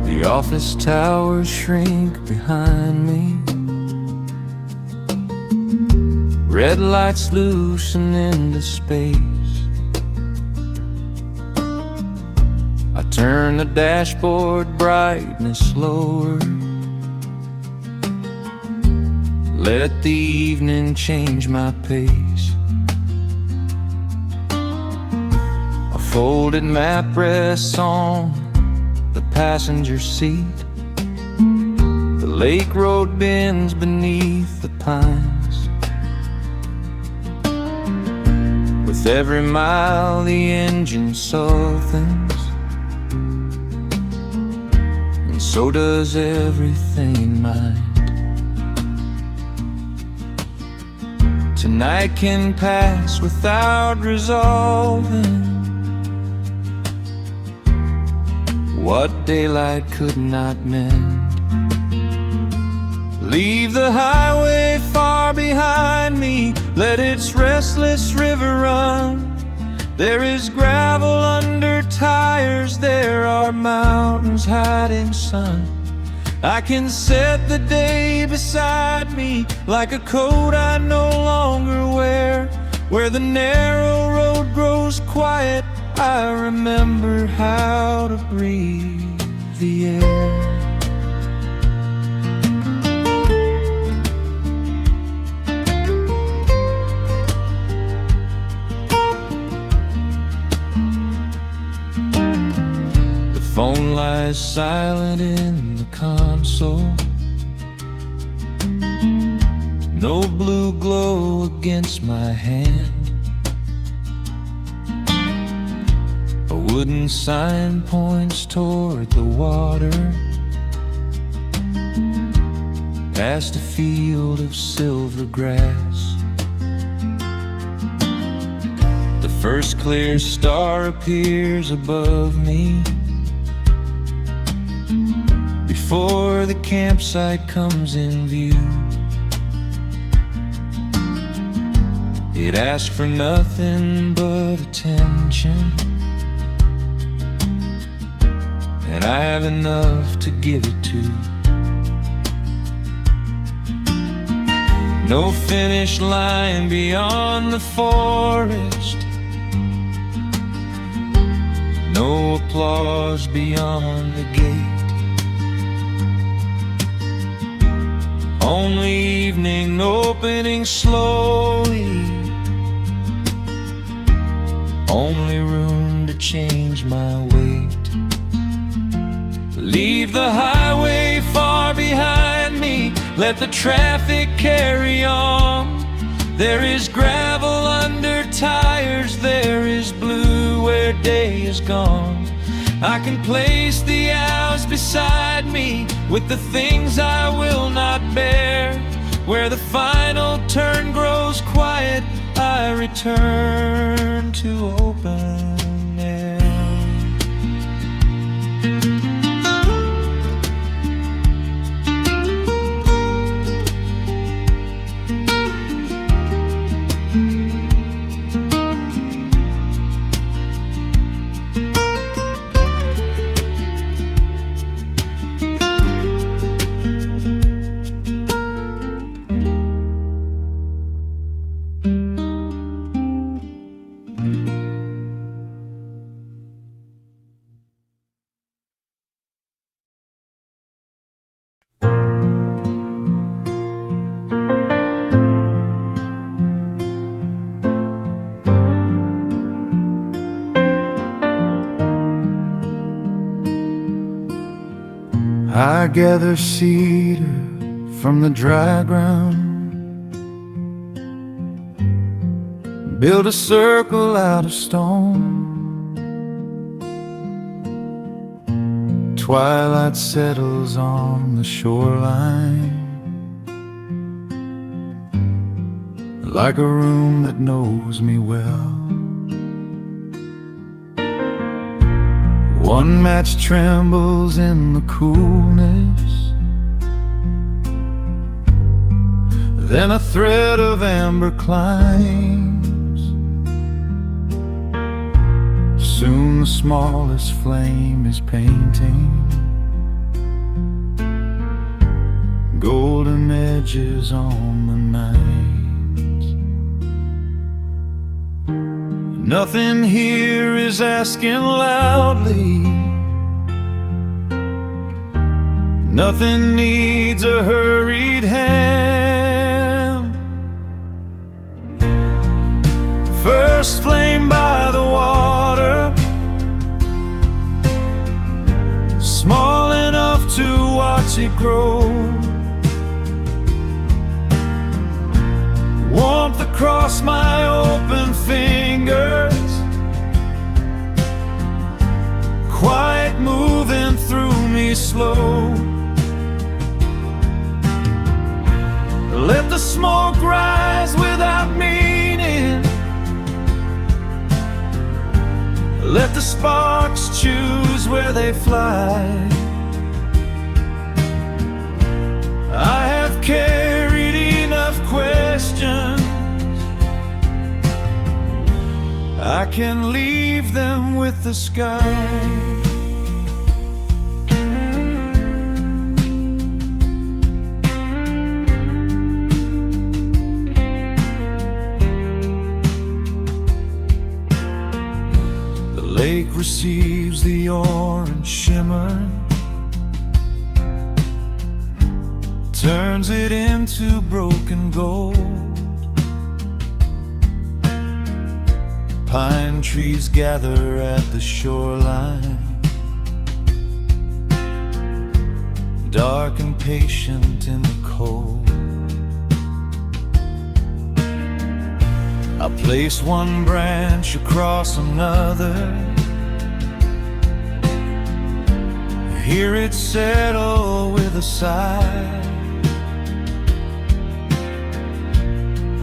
The office towers shrink behind me. Red lights loosen into space. I turn the dashboard brightness lower. Let the evening change my pace. A folded map rests on the passenger seat. The lake road bends beneath the pines. With every mile the engine softens, and so does everything in mind. Tonight can pass without resolving what daylight could not mend. Leave the highway far behind me, let its restless river run. There is gravel under tires, there are mountains hiding sun. I can set the day beside me like a coat I no longer wear. Where the narrow road grows quiet, I remember how to breathe the air. The phone lies silent in the console. No blue glow against my hand. A wooden sign points toward the water, past a field of silver grass. The first clear star appears above me before the campsite comes in view. It asks for nothing but attention, and I have enough to give it to. No finish line beyond the forest, no applause beyond the gate. Only evening opening slowly, only room to change my weight. Leave the highway far behind me, let the traffic carry on. There is gravel under tires, there is blue where day is gone. I can place the hours beside me with the things I will not bear. Where the final turn grows quiet, I return to open air. I gather cedar from the dry ground, build a circle out of stone. Twilight settles on the shoreline like a room that knows me well. One match trembles in the coolness, then a thread of amber climbs. Soon the smallest flame is painting golden edges on the night. Nothing here is asking loudly, nothing needs a hurried hand. First flame by the water, small enough to watch it grow. Warmth across my open fingers, quiet moving through me slow. Let the smoke rise without meaning, let the sparks choose where they fly. I have carried enough questions, I can leave them with the sky. The lake receives the orange shimmer, turns it into broken gold. Pine trees gather at the shoreline, dark and patient in the cold. I place one branch across another, hear it settle with a sigh.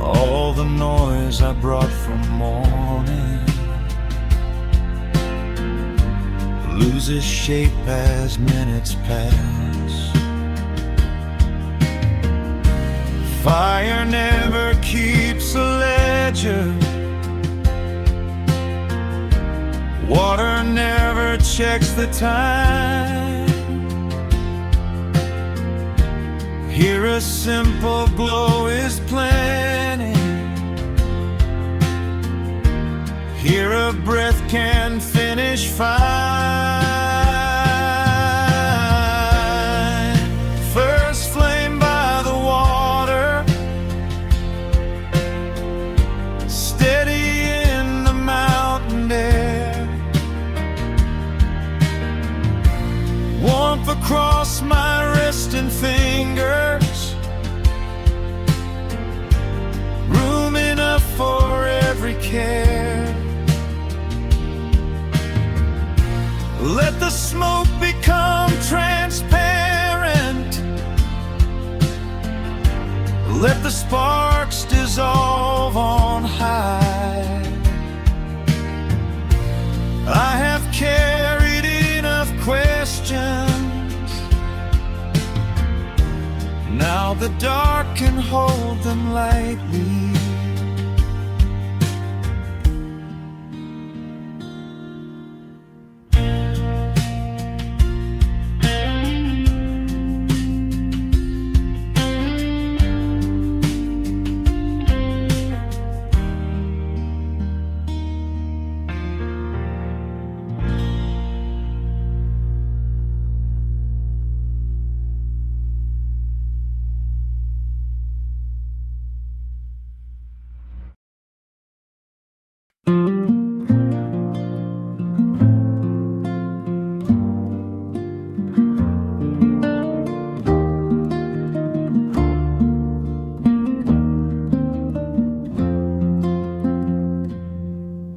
All the noise I brought from morning loses shape as minutes pass. Fire never keeps a ledger, water never checks the time. Here a simple glow is planning, here a breath can finish fine. First flame by the water, steady in the mountain air. Warmth across my wrist and fingers, room enough for every care. Let the smoke become transparent, let the sparks dissolve on high. I have carried enough questions, now the dark can hold them lightly.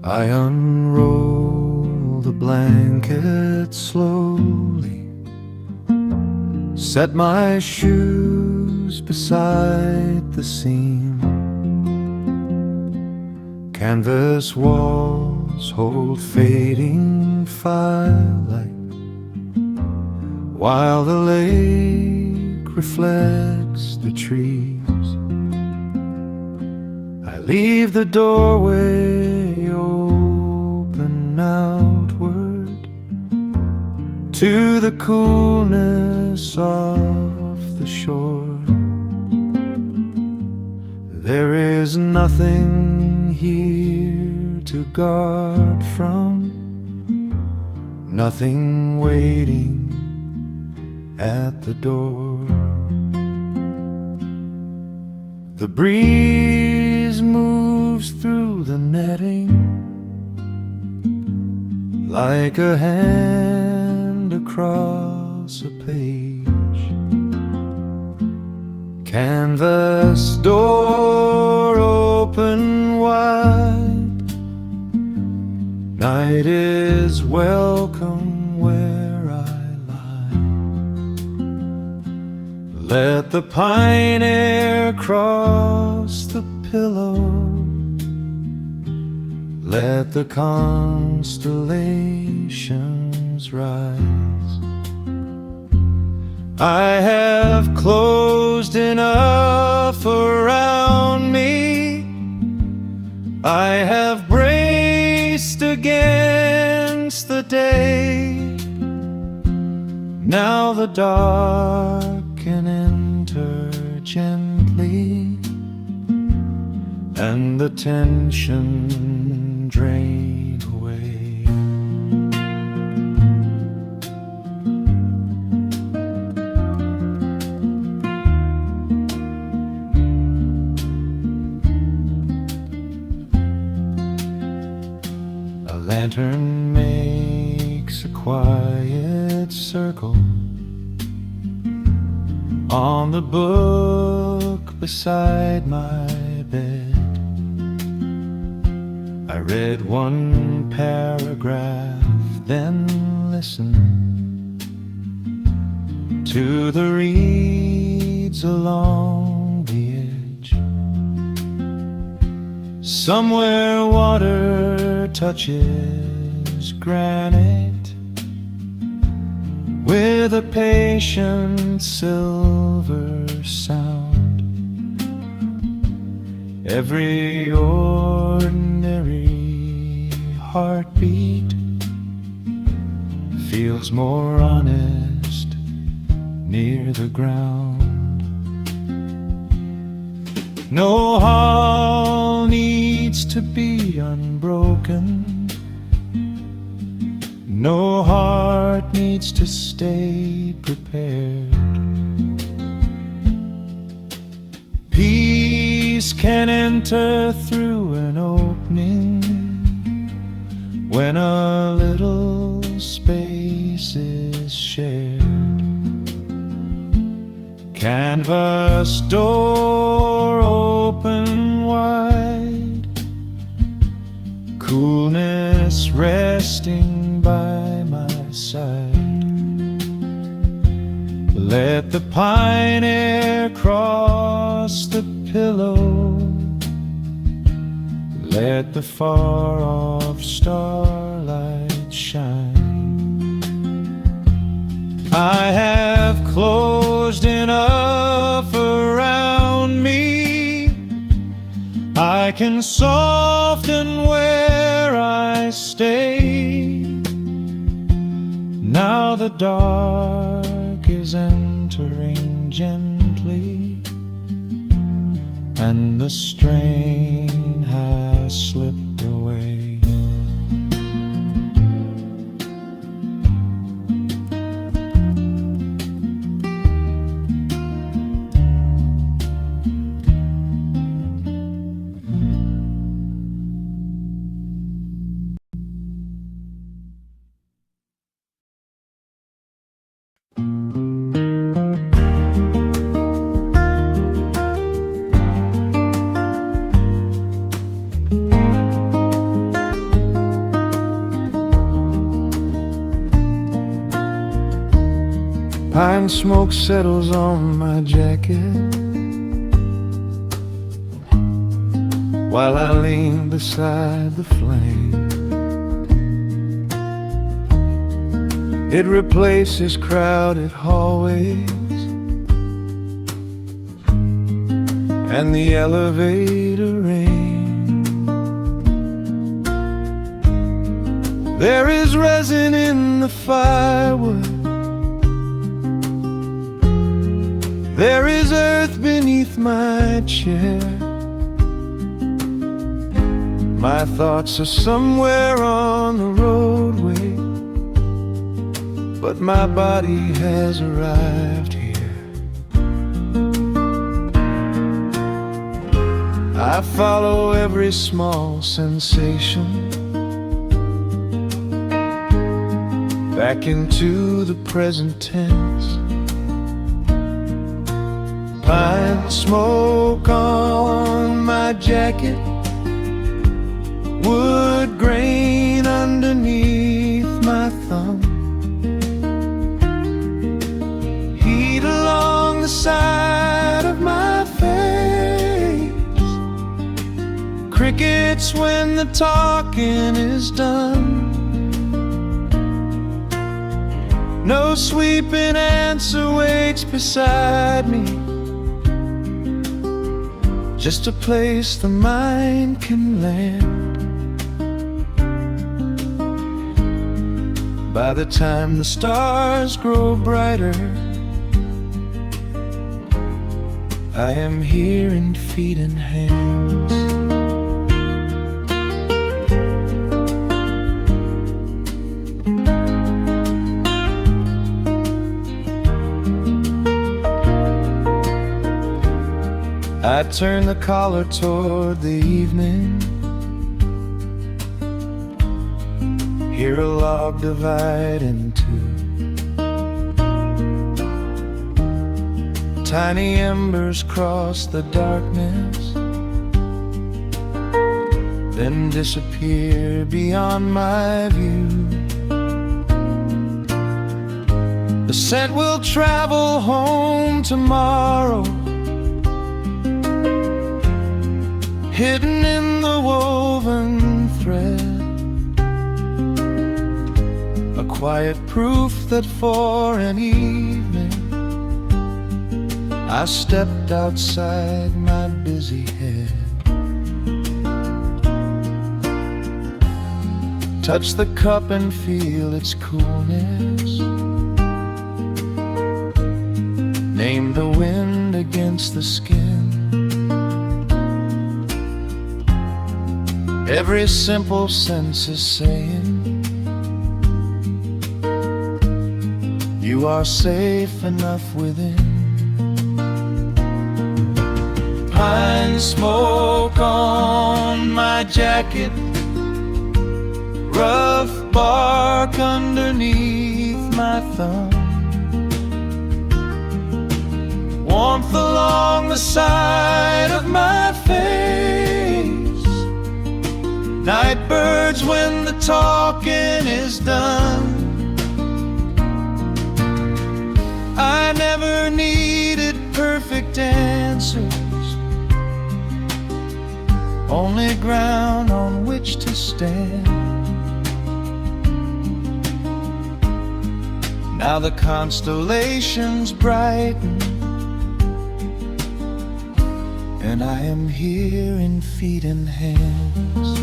I unroll the blanket slowly, set my shoes beside the seam. Canvas wall walls hold fading firelight, while the lake reflects the trees. I leave the doorway open outward to the coolness of the shore. There is nothing here to guard from, nothing waiting at the door. The breeze moves through the netting like a hand across a page. Canvas door open wide, night is welcome where I lie. Let the pine air cross the pillow, let the constellations rise. I have closed enough around me, I have braced against the day. Now the dark can enter gently, and the tension drain away. A lantern makes a quiet circle on the book beside my bed. I read one paragraph, then listened to the reeds along the edge. Somewhere water touches granite with a patient silver sound. Every ordinary heartbeat feels more honest near the ground. No hall needs to be unbroken, no heart needs to stay prepared. Peace can enter through an opening when a little space is shared. Canvas door open wide, coolness resting by my side. Let the pine air cross the pillow, let the far-off starlight shine. I have closed enough around me, I can soften where I stay. Now the dark is entering gently, and the strain has slipped away. Pine smoke settles on my jacket while I lean beside the flame. It replaces crowded hallways and the elevator rain. There is resin in the firewood. There is earth beneath my chair. My thoughts are somewhere on the roadway, but my body has arrived here. I follow every small sensation back into the present tense. Pine smoke on my jacket, wood grain underneath my thumb, heat along the side of my face, crickets when the talking is done. No sweeping answer waits beside me, just a place the mind can land. By the time the stars grow brighter, I am here in feet and hands. I turn the collar toward the evening, hear a log divide in two. Tiny embers cross the darkness, then disappear beyond my view. The scent will travel home tomorrow, hidden in the woven thread. A quiet proof that for an evening I stepped outside my busy head. Touch the cup and feel its coolness, name the wind against the skin. Every simple sense is saying, you are safe enough within. Pine smoke on my jacket, rough bark underneath my thumb, warmth along the side of my face, night birds when the talking is done. I never needed perfect answers, only ground on which to stand. Now the constellations brighten, and I am here in feet and hands.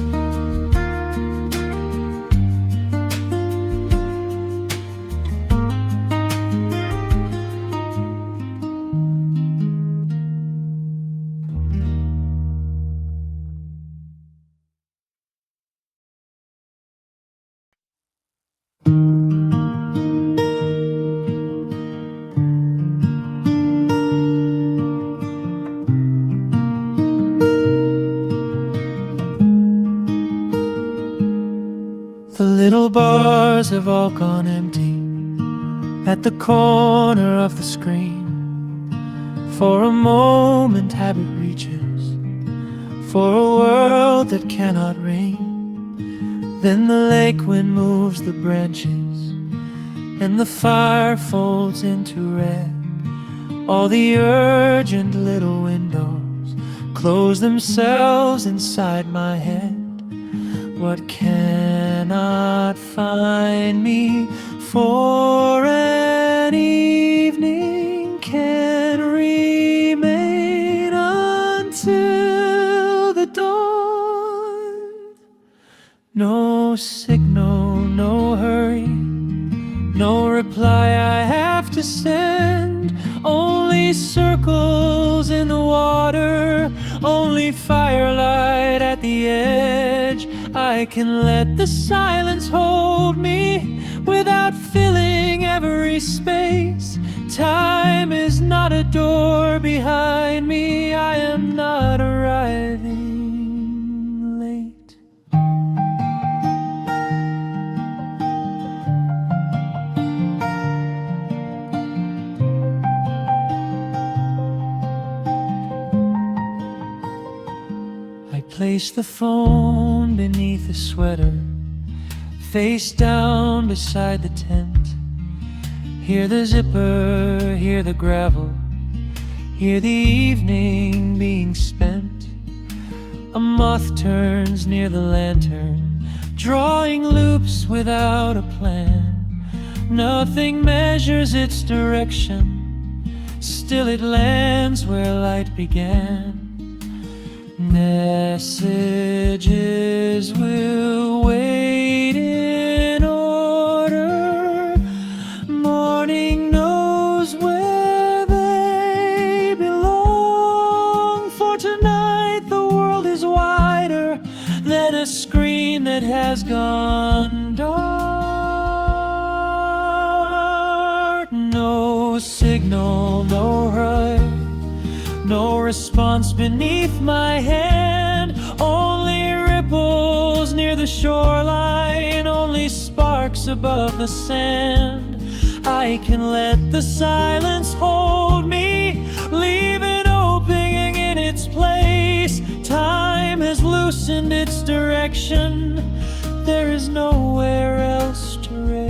The little bars have all gone empty at the corner of the screen. For a moment habit reaches for a world that cannot ring. Then the lake wind moves the branches and the fire folds into red. All the urgent little windows close themselves inside my head. What cannot find me for an evening can remain until the dawn. No signal, no hurry, no reply I have to send. Only circles in the water, only firelight at the edge. I can let the silence hold me without filling every space. Time is not a door behind me. I am not arriving late. I place the phone beneath the sweater, face down beside the tent. Hear the zipper, hear the gravel, hear the evening being spent. A moth turns near the lantern, drawing loops without a plan. Nothing measures its direction, still it lands where light began. Messages will wait in order. Morning knows where they belong. For tonight the world is wider than a screen that has gone dark. No signal, no hurry, no response beneath my hand. Only ripples near the shoreline, only sparks above the sand. I can let the silence hold me, leave it opening in its place. Time has loosened its direction, there is nowhere else to race.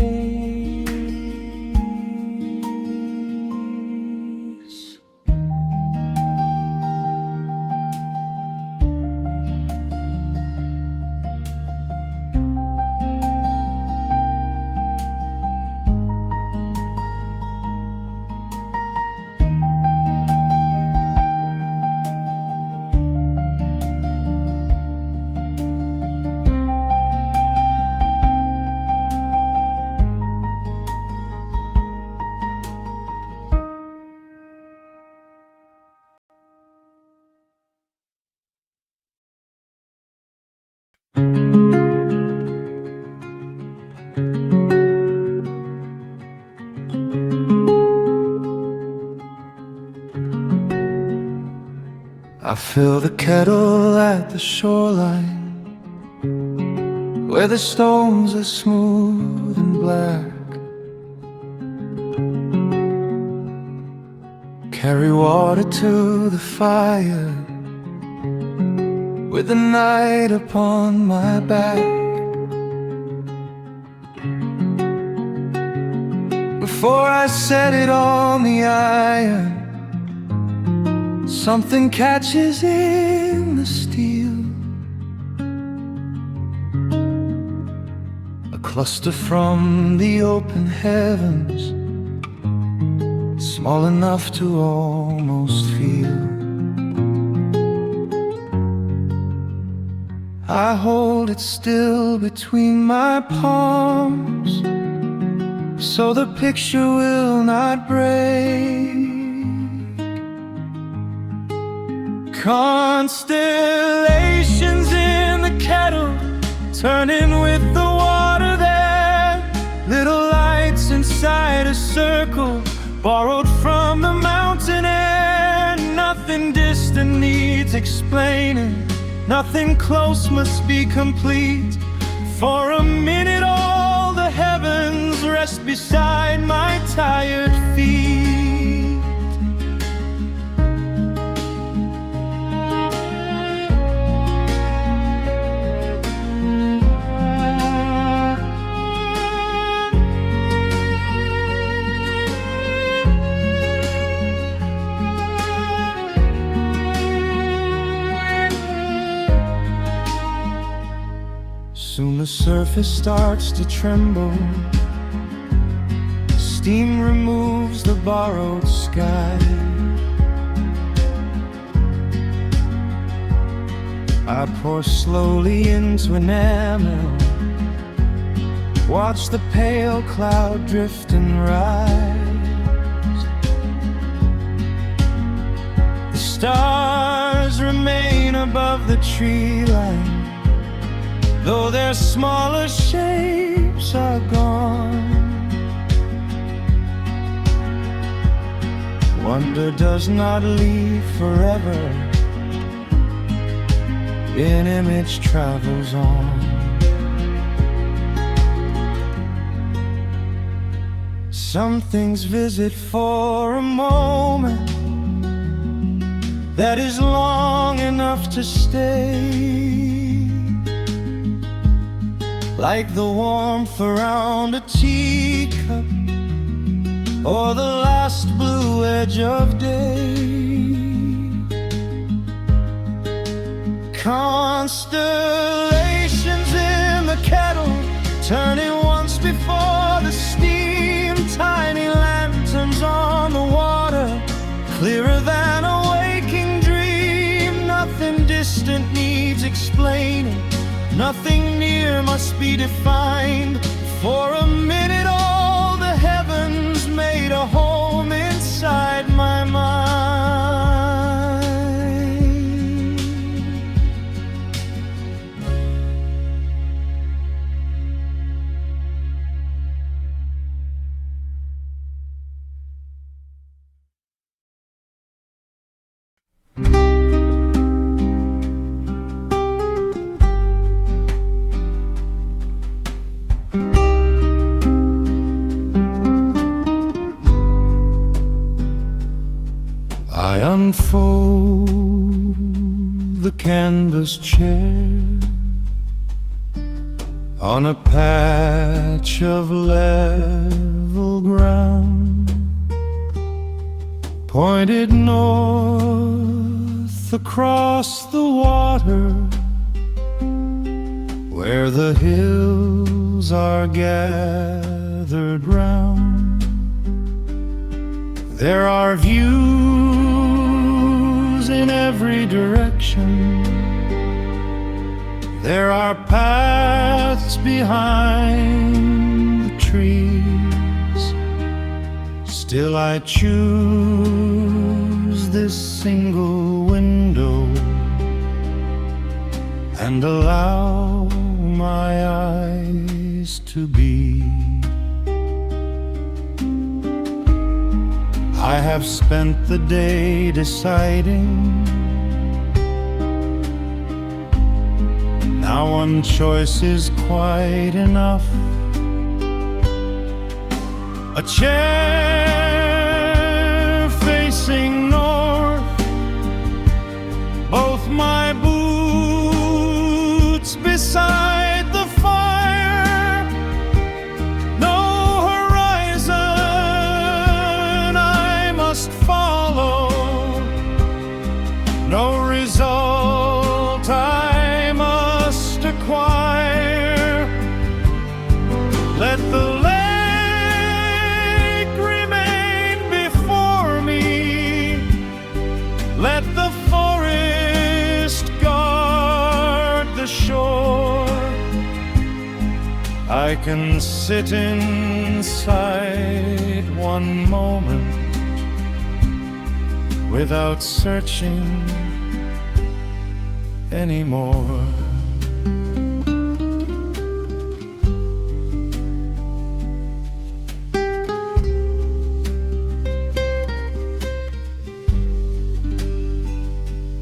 I fill the kettle at the shoreline, where the stones are smooth and black. Carry water to the fire, with the night upon my back. Before I set it on the iron, something catches in the steel. A cluster from the open heavens, small enough to almost feel. I hold it still between my palms, so the picture will not break. Constellations in the kettle, turning with the water there. Little lights inside a circle, borrowed from the mountain air. Nothing distant needs explaining, nothing close must be complete. For a minute all the heavens rest beside my tired feet. Soon the surface starts to tremble, Steam removes the borrowed sky. I pour slowly into enamel, watch the pale cloud drift and rise. The stars remain above the tree line, though their smaller shapes are gone. Wonder does not leave forever, an image travels on. Some things visit for a moment that is long enough to stay, like the warmth around a teacup or the last blue edge of day. Constellations in the kettle, turning once before the steam. Tiny lanterns on the water, clearer than a waking dream. Nothing distant needs explaining, nothing near must be defined. For a minute all the heavens made a home inside my mind. I unfold the canvas chair on a patch of level ground, pointed north across the water, where the hills are gathered round. There are views in every direction, there are paths behind the trees. Still I choose this single window and allow my eyes to be. I have spent the day deciding. Now one choice is quite enough. A chair facing north, both my boots beside the fire. No horizon I must follow, no result I must acquire. Let the lake remain before me, let the forest guard the shore. I can sit inside one moment without searching anymore.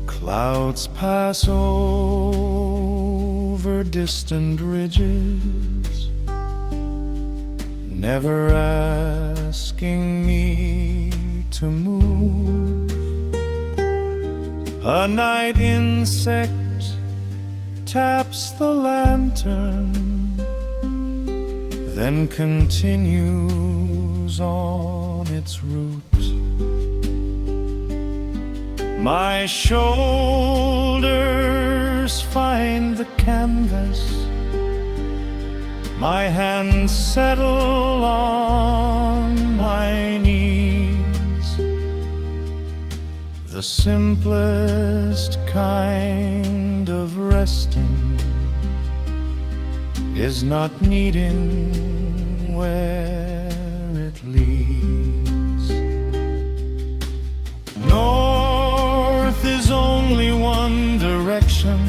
Clouds pass over distant ridges, never asking me to move. A night insect taps the lantern, then continues on its route. My shoulders find the canvas, My hands settle on my knees. The simplest kind of resting is not needing where it leads. North is only one direction.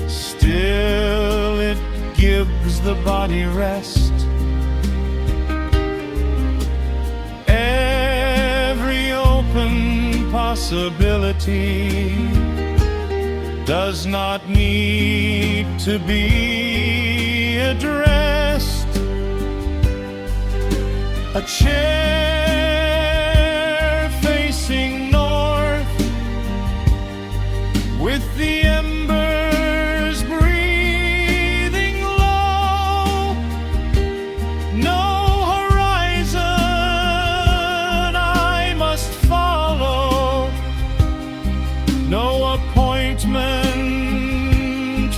Still it gives the body rest. Every open possibility does not need to be addressed. A chair facing north with the embers breathing low. No horizon I must follow, no appointment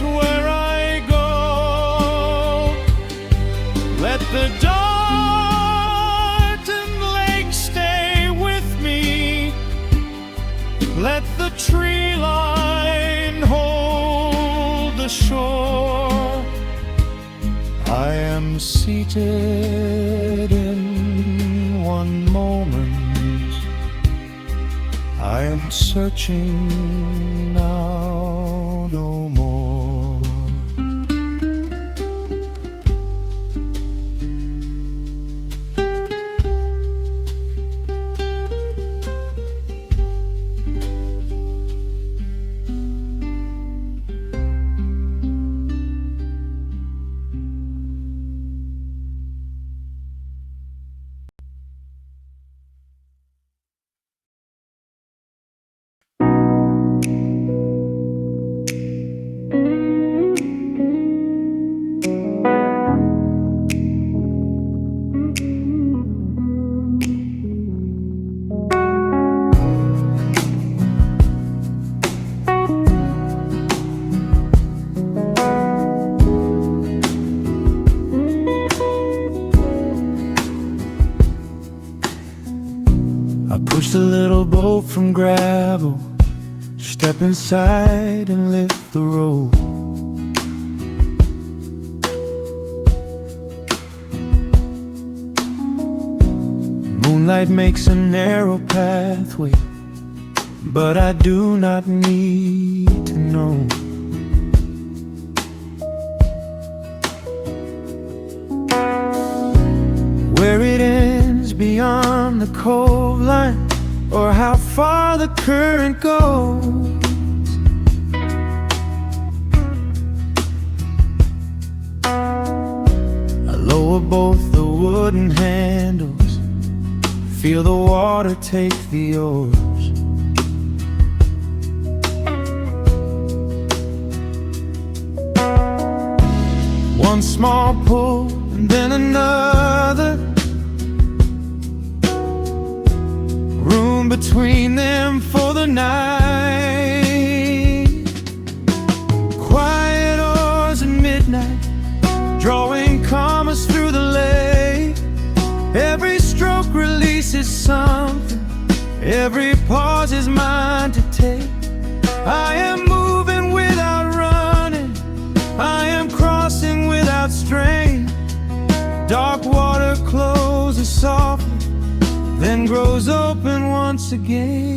where I go. Let the darkened lake stay with me. Let the tree line hold the shore. I am seated in one moment. I am searching now no more. Push the little boat from gravel, step inside and lift the rope. Moonlight makes a narrow pathway, but I do not need to know. Where it ends beyond the cove line, or how far the current goes. I lower both the wooden handles, feel the water take the oars. One small pull and then another, room between them for the night. Quiet oars at midnight, drawing commas through the lake. Every stroke releases something, every pause is mine to take. I am moving without running, I am crossing without strain. Dark water closes softly, then grows open once again.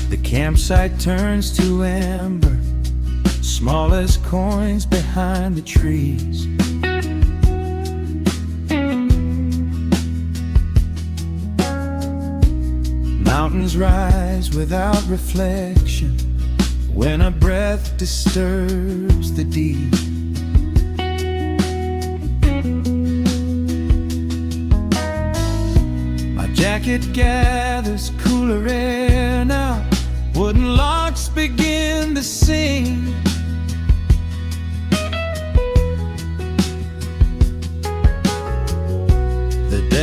The campsite turns to amber, small as coins behind the trees. Mountains rise without reflection when a breath disturbs the deep. My jacket gathers cooler air now, wooden logs begin to sing.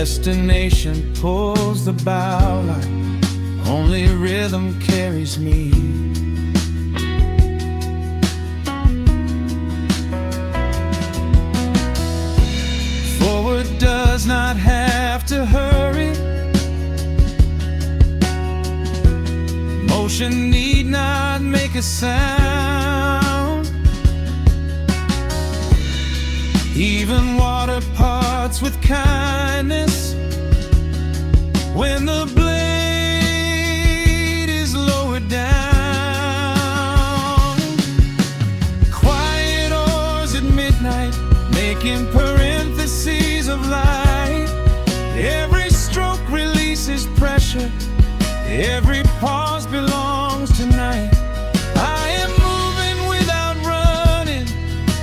destination pulls the bow like only rhythm carries me. Forward does not have to hurry. Motion need not make a sound. Even water parts with kindness when the blade is lowered down. Quiet oars at midnight, making parentheses of light. Every stroke releases pressure, every pause belongs tonight. I am moving without running,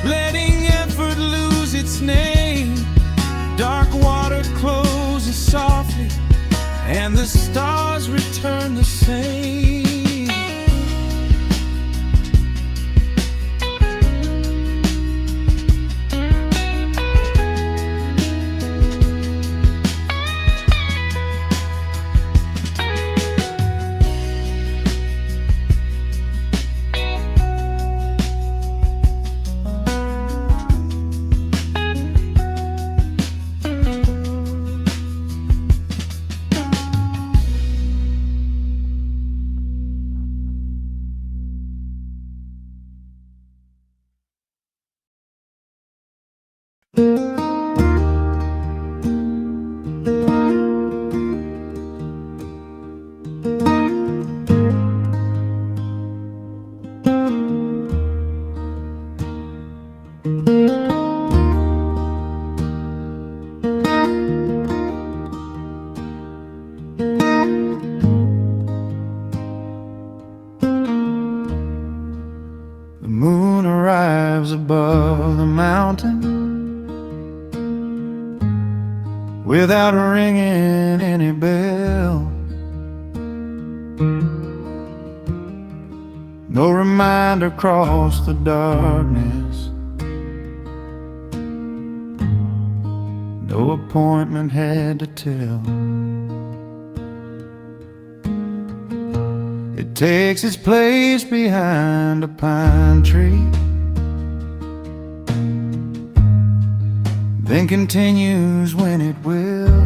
letting effort lose its name. Dark water closes softly, and the stars return the same. The moon arrives above the mountain without ringing any bell. No reminder across the darkness, no appointment had to tell. It takes its place behind a pine tree, then continues when it will.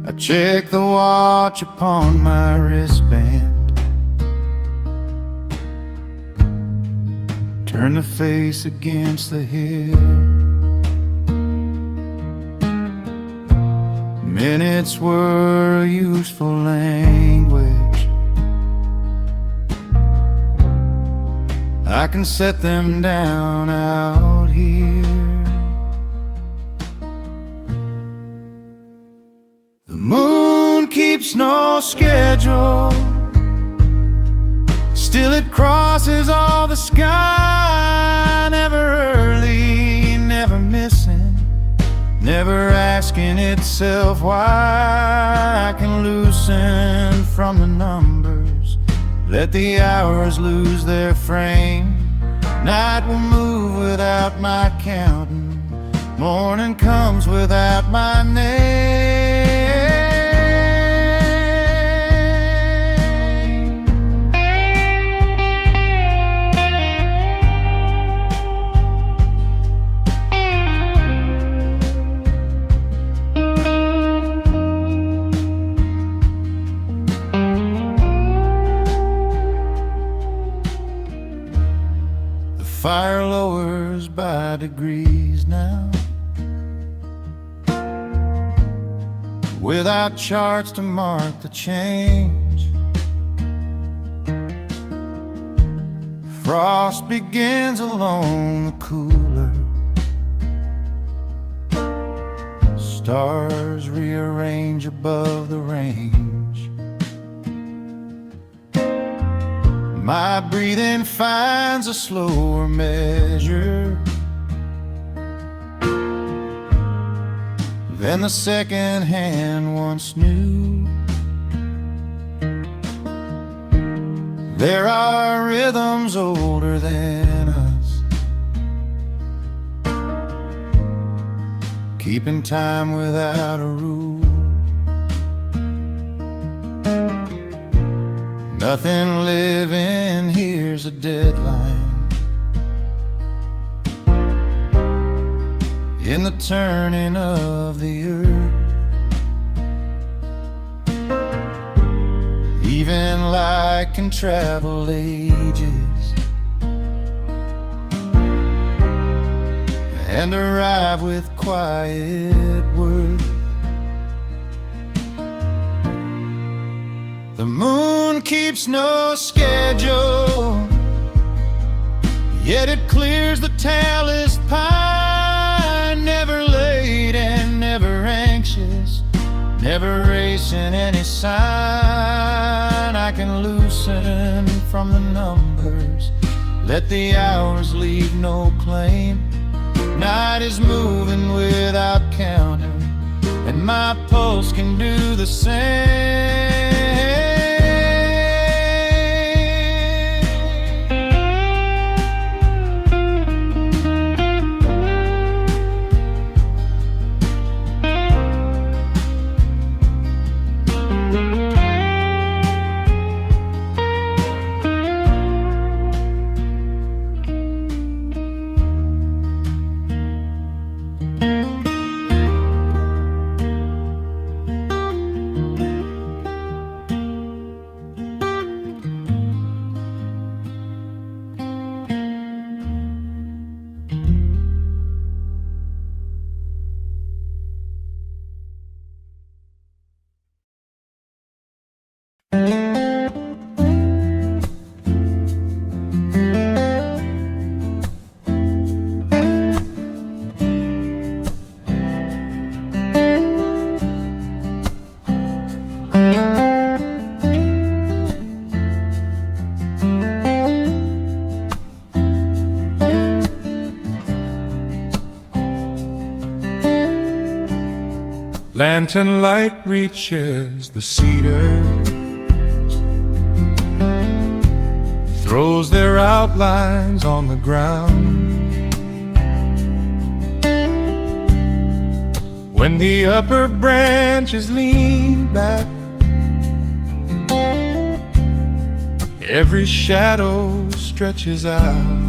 I check the watch upon my wristband, turn the face against the hill. Minutes were a useful language, I can set them down out here. The moon keeps no schedule, still it crosses all the sky. Never early, never missing, never asking itself why. I can loosen from the numbers, let the hours lose their frame. Night will move without my counting, morning comes without my name. Fire lowers by degrees now, without charts to mark the change. Frost begins along the cooler, stars rearrange above the range. My breathing finds a slower measure than the second hand once knew. There are rhythms older than us, keeping time without a rule. Nothing living here's a deadline. In the turning of the earth, even light can travel ages and arrive with quiet worth. The moon keeps no schedule, yet it clears the tallest pine. Never late and never anxious, never racing any sign. I can loosen from the numbers, let the hours leave no claim. Night is moving without counting, and my pulse can do the same. Lantern light reaches the cedar, throws their outlines on the ground. When the upper branches lean back, every shadow stretches out.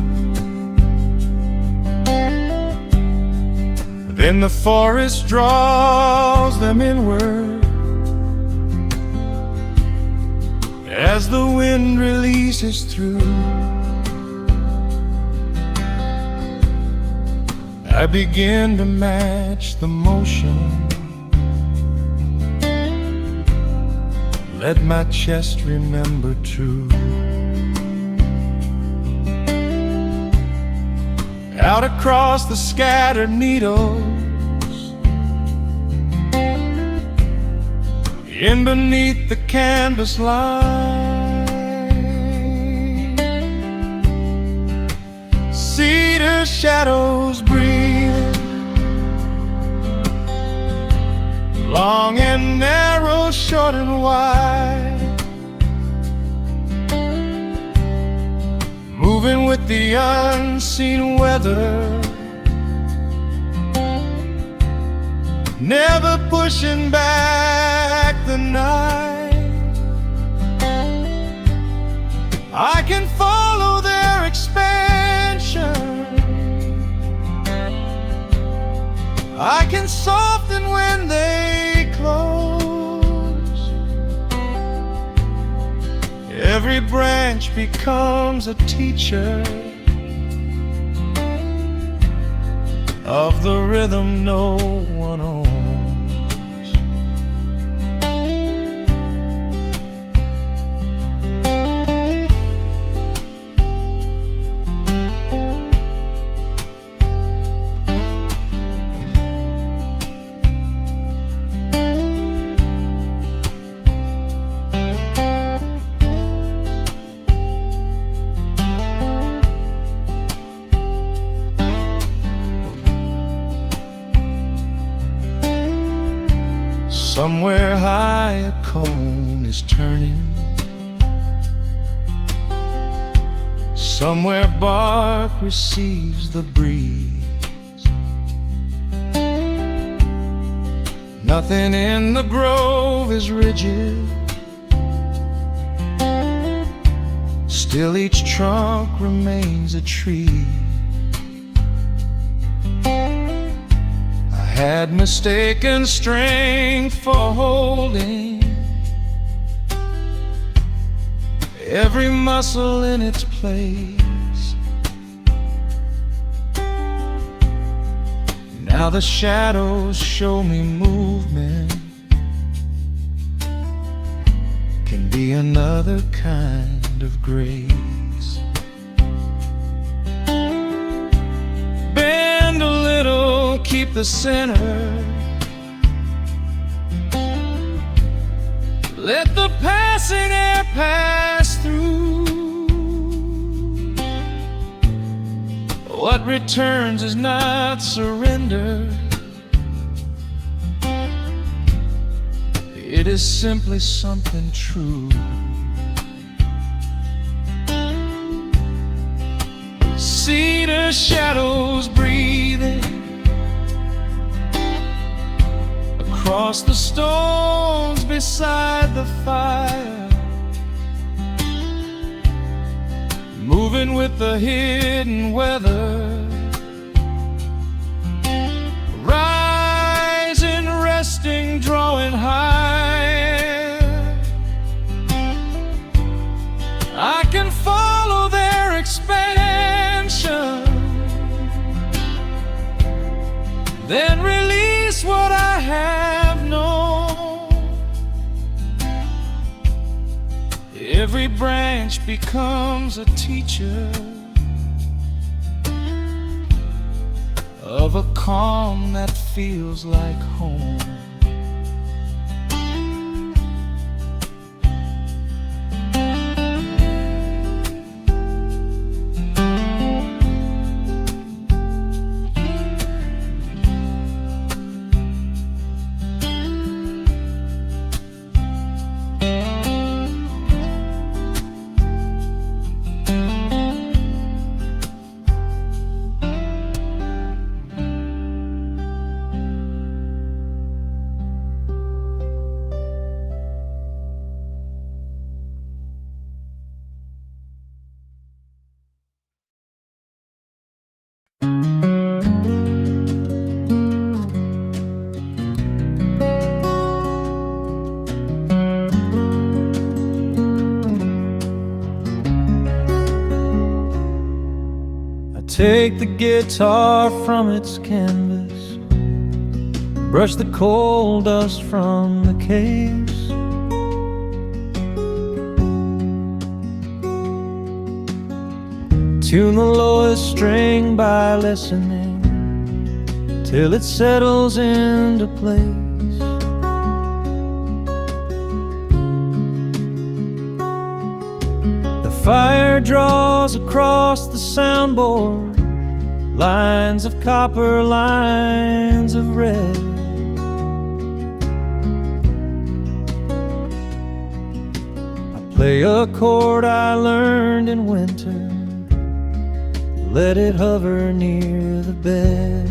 Then the forest draws them inward as the wind releases through. I begin to match the motion, let my chest remember true. Out across the scattered needles, in beneath the canvas line, cedar shadows breathing, long and narrow, short and wide, moving with the unseen weather, never pushing back the night. I can follow their expansion, I can soften when they close. Every branch becomes a teacher of the rhythm no one owns. Somewhere high a cone is turning, somewhere bark receives the breeze. Nothing in the grove is rigid. Still each trunk remains a tree. I had mistaken strength for holding every muscle in its place. Now the shadows show me movement can be another kind of grace. Bend a little, keep the center. Let the passing air pass through. What returns is not surrender. It is simply something true. Cedar shadows breathing across the stones beside the fire, moving with the hidden weather, rising, resting, drawing higher. I can follow their expansion, then release what I have known. Every branch becomes a teacher of a calm that feels like home. Take the guitar from its canvas, brush the coal dust from the case. Tune the lowest string by listening till it settles into place. The fire draws across the soundboard lines of copper, lines of red. I play a chord I learned in winter, let it hover near the bed.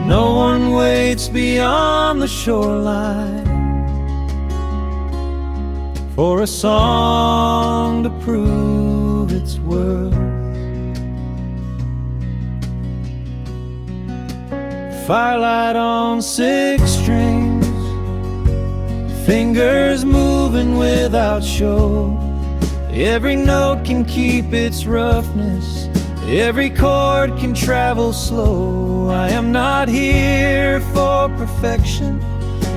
No one waits beyond the shoreline for a song to prove its worth. Firelight on 6 strings, fingers moving without show. Every note can keep its roughness, every chord can travel slow. I am not here for perfection,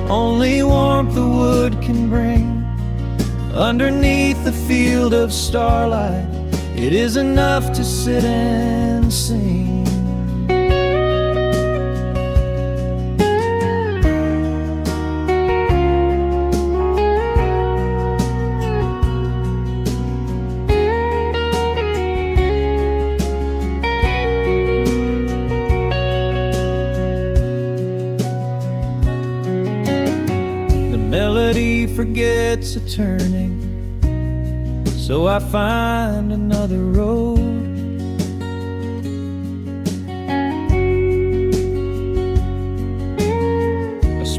only warmth the wood can bring. Underneath the field of starlight, it is enough to sit and sing. The melody forgets a turning, so I find another road.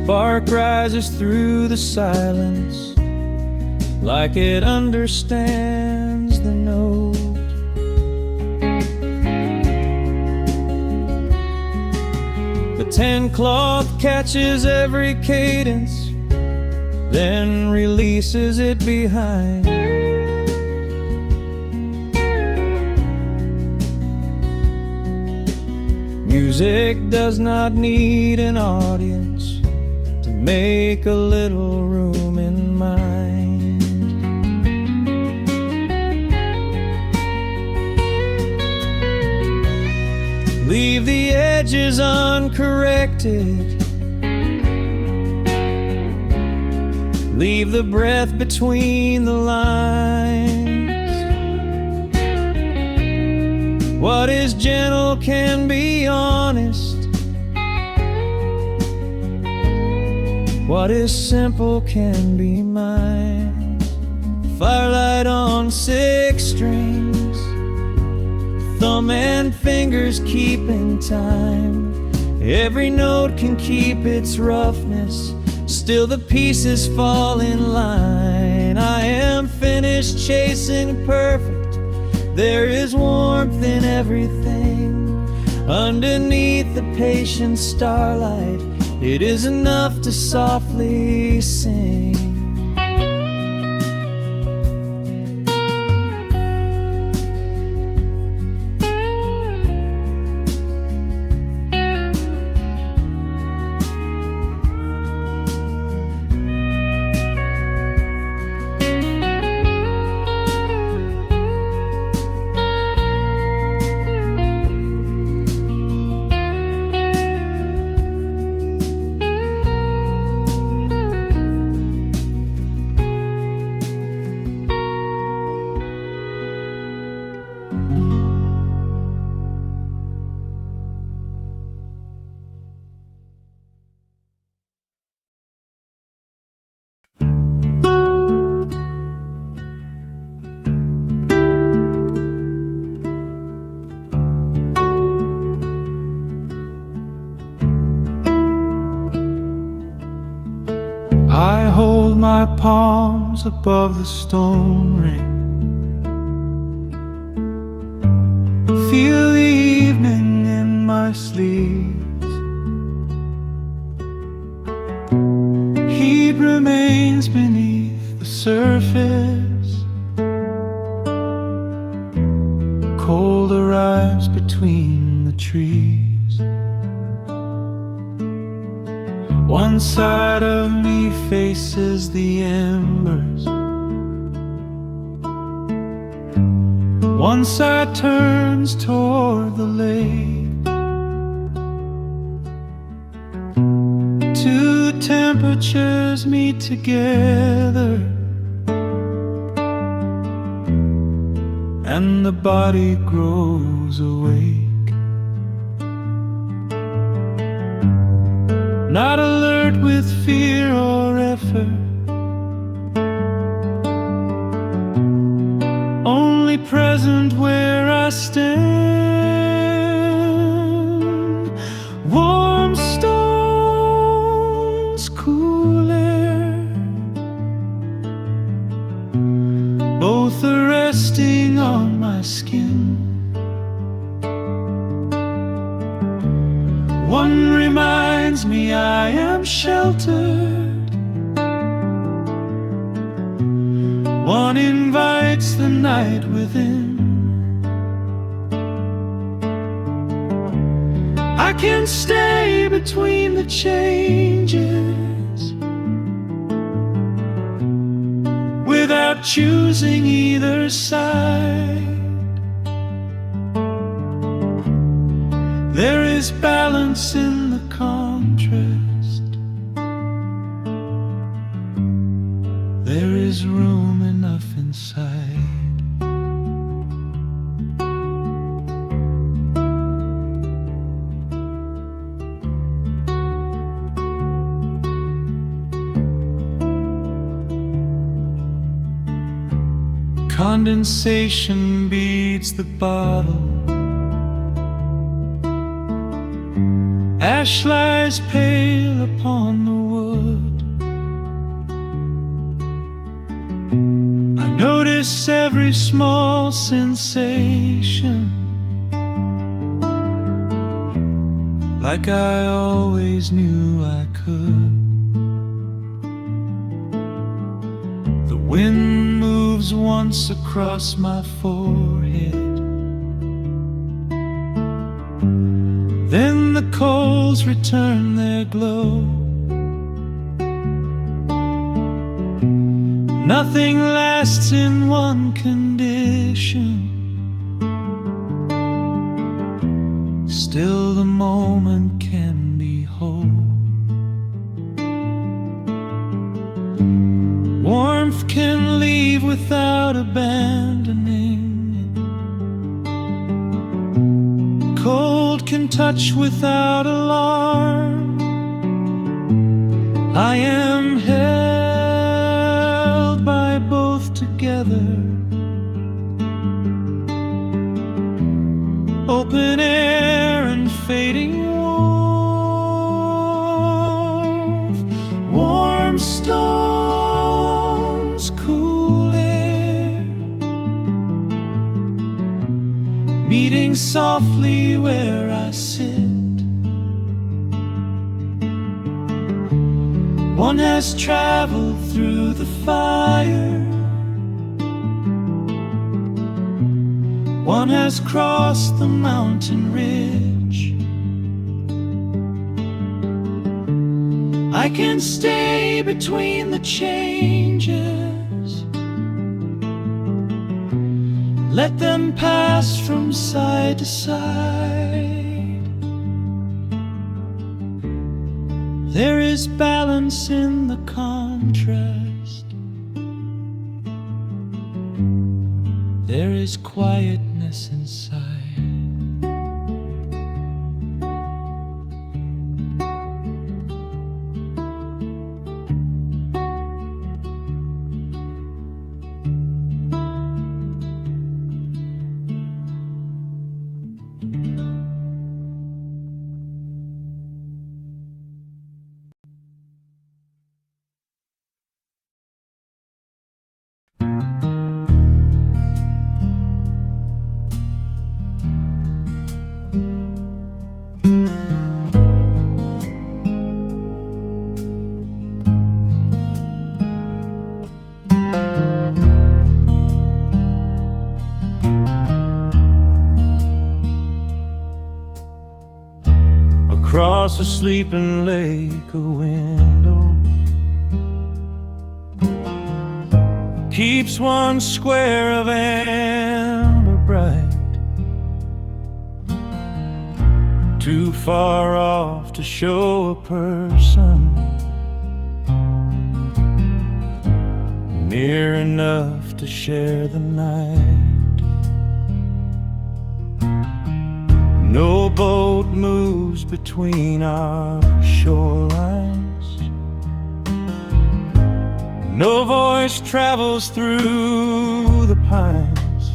spark rises through the silence, like it understands the note. The tan cloth catches every cadence, then releases it behind. Music does not need an audience to make a little room in mind. Leave the edges uncorrected, leave the breath between the lines. What is gentle can be honest, what is simple can be mine. Firelight on 6 strings, thumb and fingers keeping time. Every note can keep its roughness, still the pieces fall in line. I am finished chasing perfect, there is warmth in everything. Underneath the patient starlight, it is enough to softly sing. I hold my palms above the stone ring, feel the evening in my sleeves. Heat remains beneath the surface, cold arrives between the trees. One side of me faces the embers, one side turns toward the lake. Two temperatures meet together, and the body grows awake. Not alert with fear or effort, only present where I stand. Warm stones, cool air, both are resting on my skin. One reminds me I am sheltered, one invites the night within. I can stay between the changes without choosing either side. There is balance in the contrast, there is room enough inside. Condensation beats the bottle, ash lies pale upon the wood. notice every small sensation, like I always knew I could. The wind moves once across my forehead, then the coals return their glow. Nothing lasts in one condition, still the moment can be whole. Warmth can leave without abandoning it. Cold can touch without alarm. I am held by both together. Open air and fading warmth. Warm stones, cool air, meeting softly where I sit. One has traveled through the fire, one has crossed the mountain ridge. I can stay between the changes, let them pass from side to side. There is balance in the contrast, there is quietness inside. Across a sleeping lake, a window keeps one square of amber bright, too far off to show a person, near enough to share the night. No boat moves between our shorelines, no voice travels through the pines.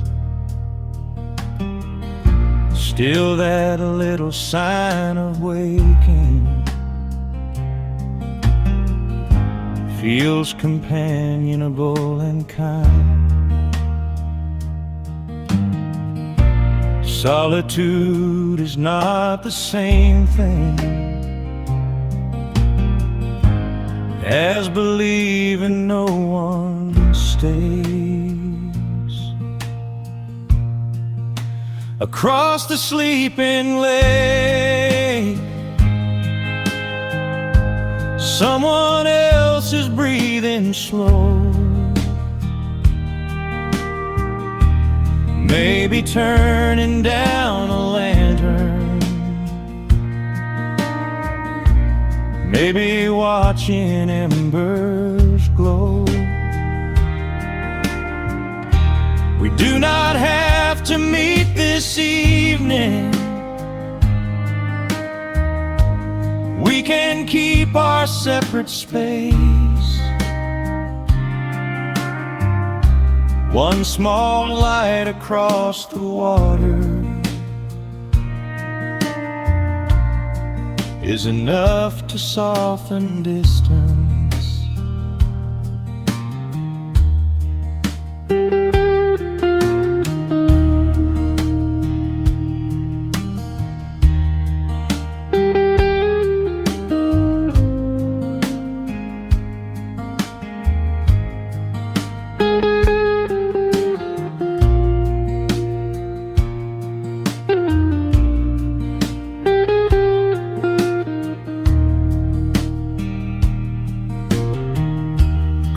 Still that little sign of waking feels companionable and kind. Solitude is not the same thing as believing no one stays. Across the sleeping lake, someone else is breathing slow, maybe turning down a lantern, maybe watching embers glow. We do not have to meet this evening, we can keep our separate space. One small light across the water is enough to soften distance.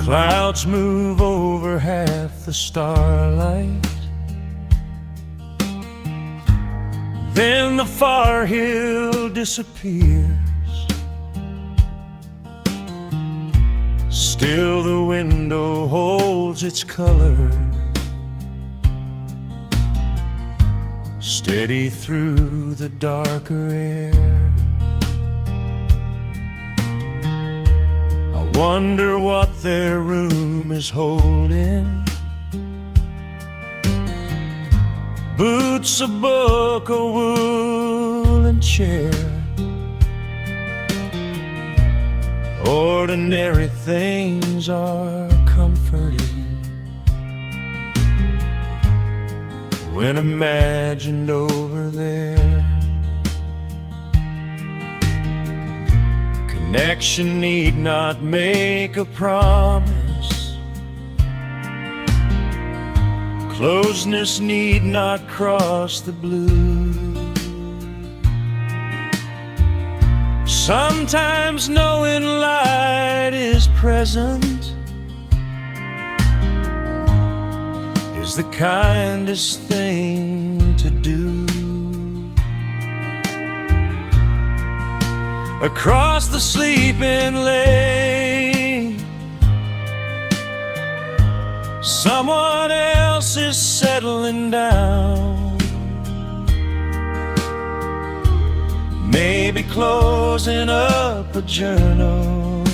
Clouds move over half the starlight. Then the far hill disappears. Still the window holds its color, steady through the darker air. I wonder what their room is holding. Boots, a book, a woolen chair. Ordinary things are comforting when imagined over there. Connection need not make a promise. Closeness need not cross the blue. Sometimes knowing light is present is the kindest thing to do. Across the sleeping lane, someone else is settling down. Maybe closing up a journal,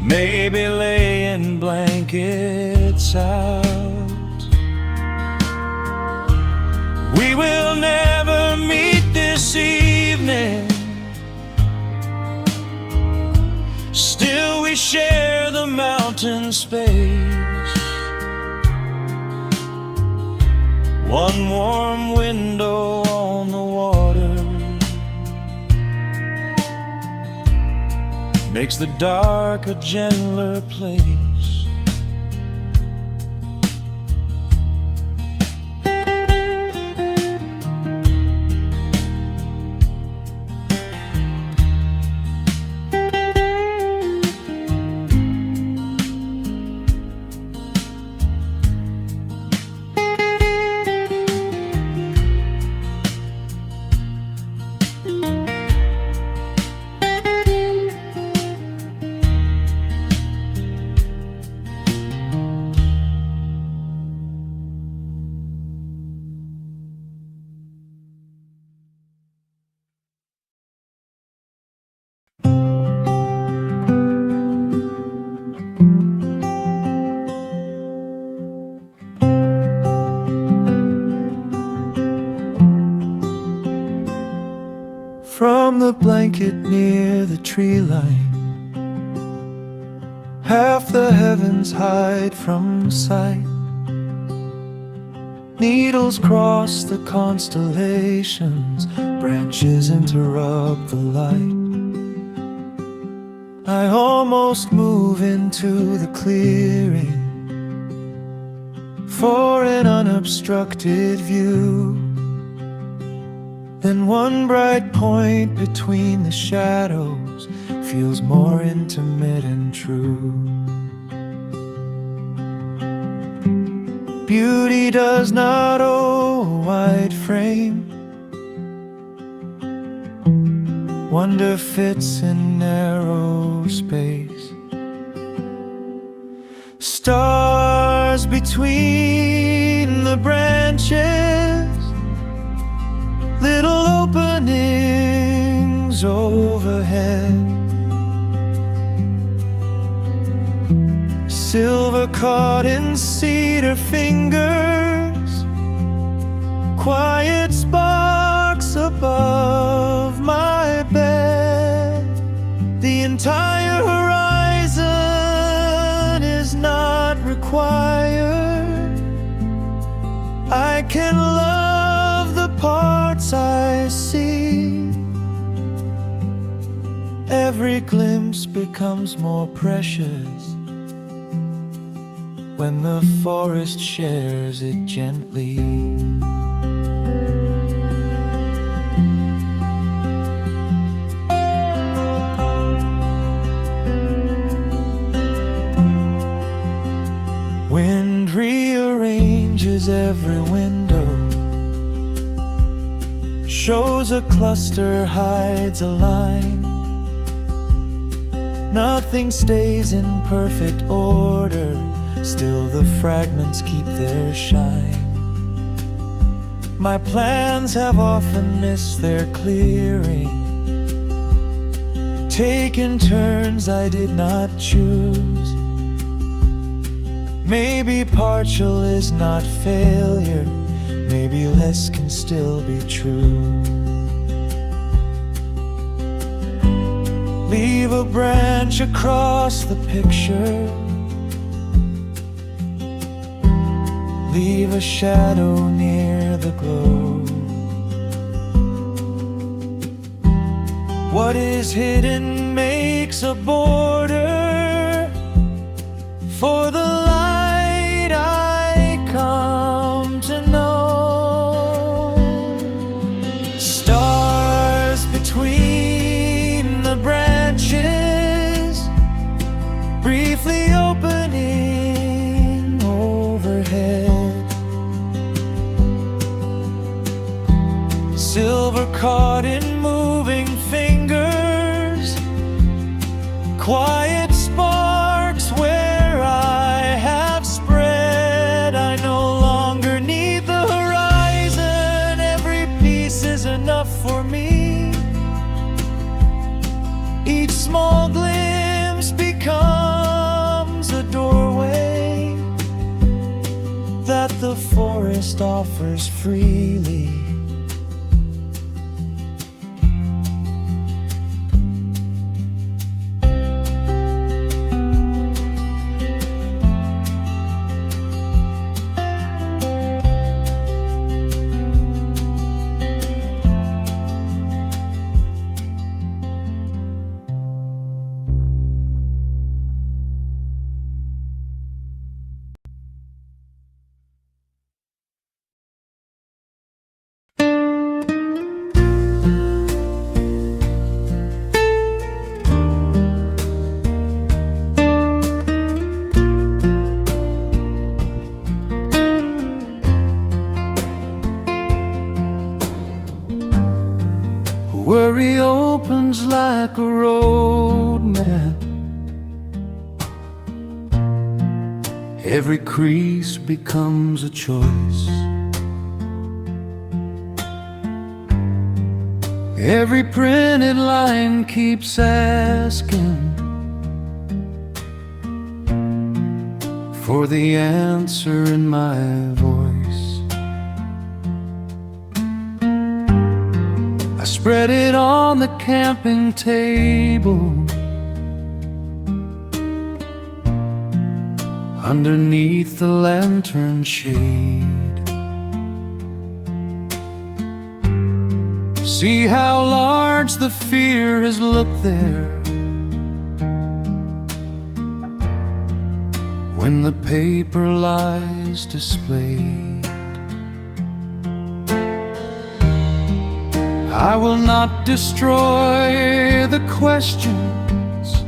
maybe laying blankets out. We will never meet this evening, still we share the mountain space. One warm window on the water makes the dark a gentler place. From the blanket near the tree line, half the heavens hide from sight. Needles cross the constellations, branches interrupt the light. I almost move into the clearing for an unobstructed view. Then one bright point between the shadows feels more intimate and true. Beauty does not owe a wide frame. Wonder fits in narrow space. Stars between the branches, little openings overhead. Silver caught in cedar fingers, quiet sparks above my bed. The entire horizon is not required. I can love the parts I see. Every glimpse becomes more precious when the forest shares it gently. watches every window, shows a cluster, hides a line. Nothing stays in perfect order, still the fragments keep their shine. My plans have often missed their clearing, taken turns I did not choose. Maybe partial is not failure, maybe less can still be true. Leave a branch across the picture, leave a shadow near the glow. What is hidden makes a border for the light I come to know. Stars between the branches, briefly opening overhead. Silver caught in moving fingers, quiet sparks where I have spread. I no longer need the horizon, every piece is enough for me. Each small glimpse becomes a doorway that the forest offers freely. Worry opens like a road map, every crease becomes a choice. Every printed line keeps asking for the answer in my voice. I spread it on the camping table, underneath the lantern shade. See how large the fear has looked there when the paper lies displayed. I will not destroy the questions,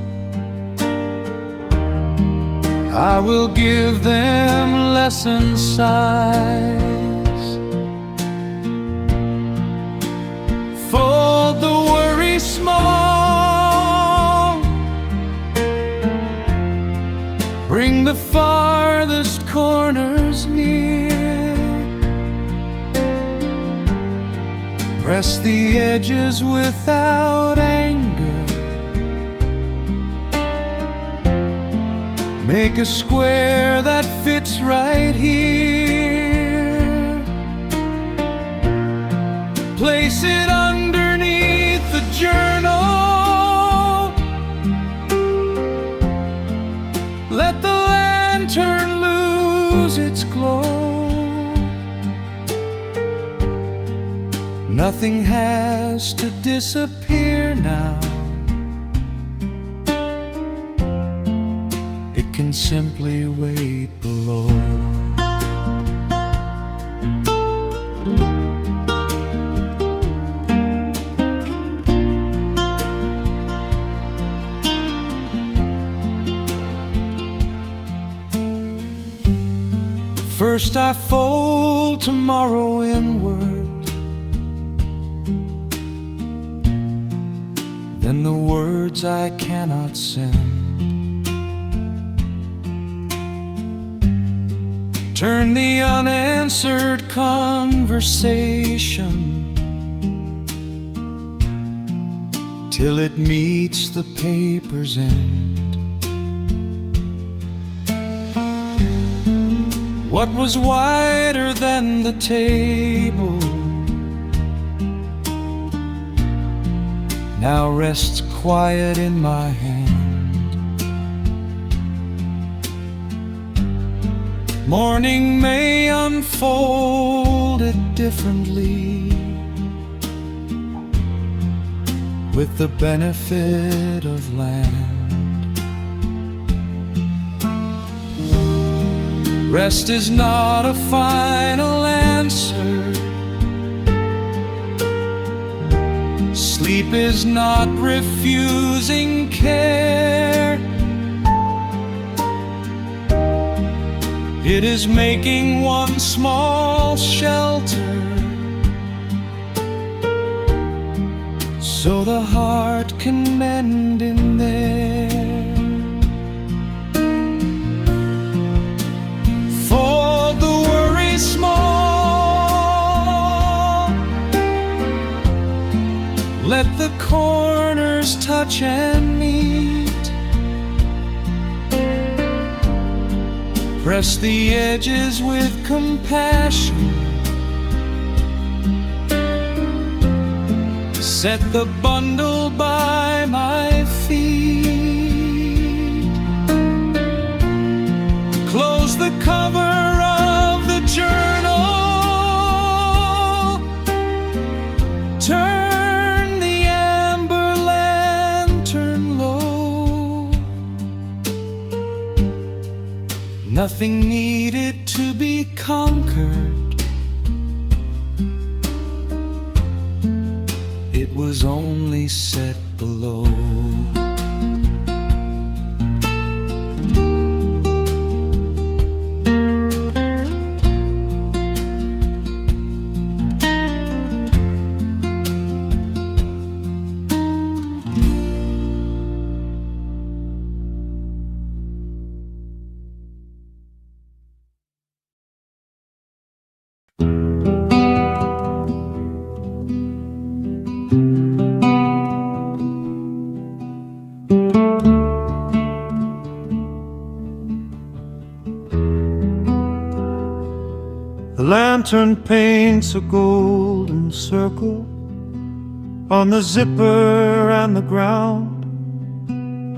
I will give them lesson size. Fold the worry small, bring the farthest corners near. Press the edges without anger, make a square that fits right here. Place it underneath the journal, let the lantern lose its glow. Nothing has to disappear now, it can simply wait below. First I fold pull tomorrow inward than the words I cannot send. Turn the unanswered conversation till it meets the paper's end. What was wider than the table now rests quiet in my hand. Morning may unfold it differently, with the benefit of land. Rest is not a final answer. Sleep is not refusing care. It is making one small shelter so the heart can mend in there. Fold the worry small, let the corners touch and meet. Press the edges with compassion. Set the bundle by my feet. Close the cover of the journal. Turn the amber lantern low. Nothing needed to be conquered. It was only set below. The lantern paints a golden circle on the zipper and the ground.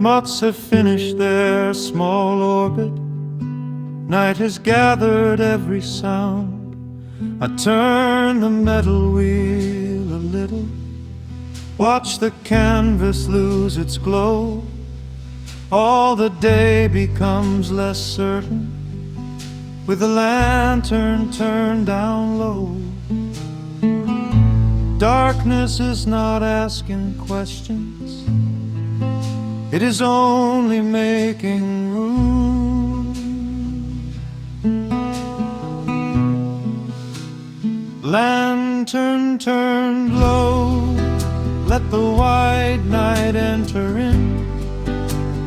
Moths have finished their small orbit. Night has gathered every sound. I turn the metal wheel a little, watch the canvas lose its glow. All the day becomes less certain with the lantern turned down low. Darkness is not asking questions, it is only making room. Lantern turned low, let the white night enter in.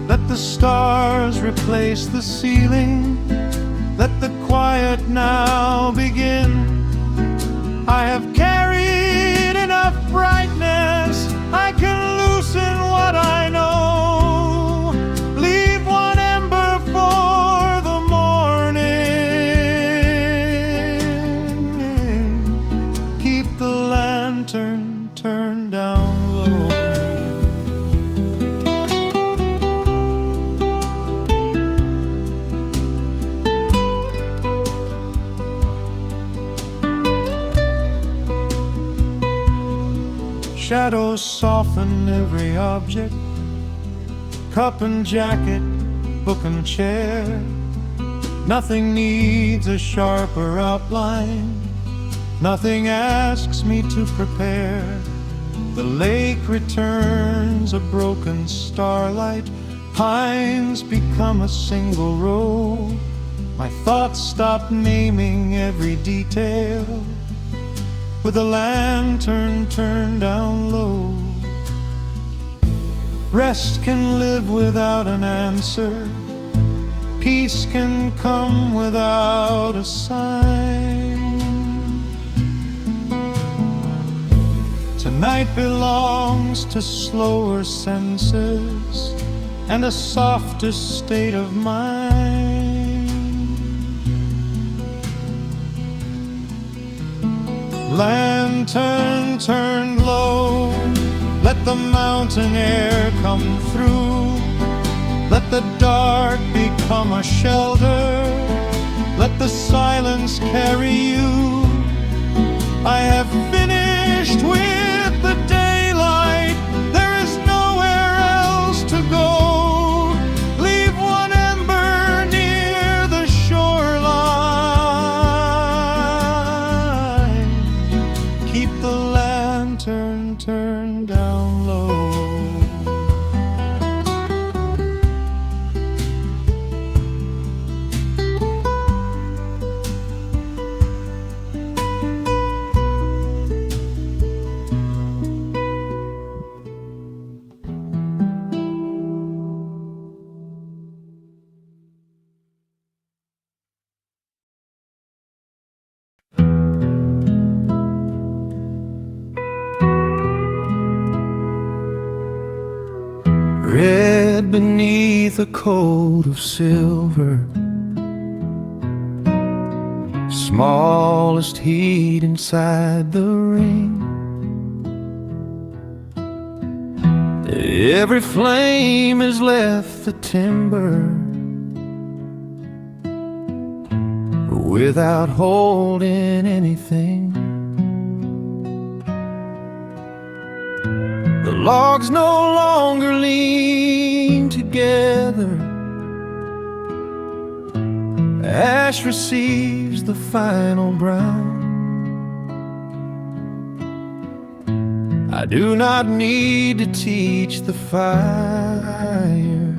Let the stars replace the ceiling. Let the quiet now begin. I have carried enough brightness, I can loosen what I know. Leave one ember for the morning. Keep the lantern turned down low. Shadows soften every object, cup and jacket, book and chair. Nothing needs a sharper outline, nothing asks me to prepare. The lake returns a broken starlight, pines become a single row. My thoughts stop naming every detail. With the lantern turned down low, rest can live without an answer. Peace can come without a sign. Tonight belongs to slower senses and a softer state of mind. Lantern turned low, let the mountain air come through. Let the dark become a shelter. Let the silence carry you. I have finished with the daylight. There is nowhere else to go. Leave one ember near the shoreline. Keep the lantern turned down low. Red beneath a coat of silver, smallest heat inside the ring. Every flame has left the timber without holding anything. The logs no longer lean together. Ash receives the final brown. I do not need to teach the fire.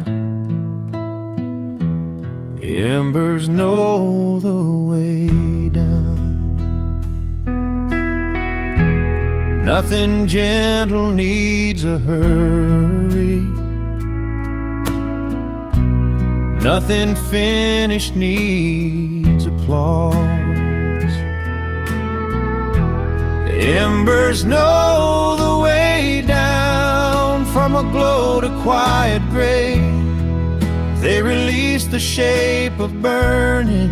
Embers know the way down. Nothing gentle needs a hurry. Nothing finished needs applause. Embers know the way down from a glow to quiet gray. They release the shape of burning.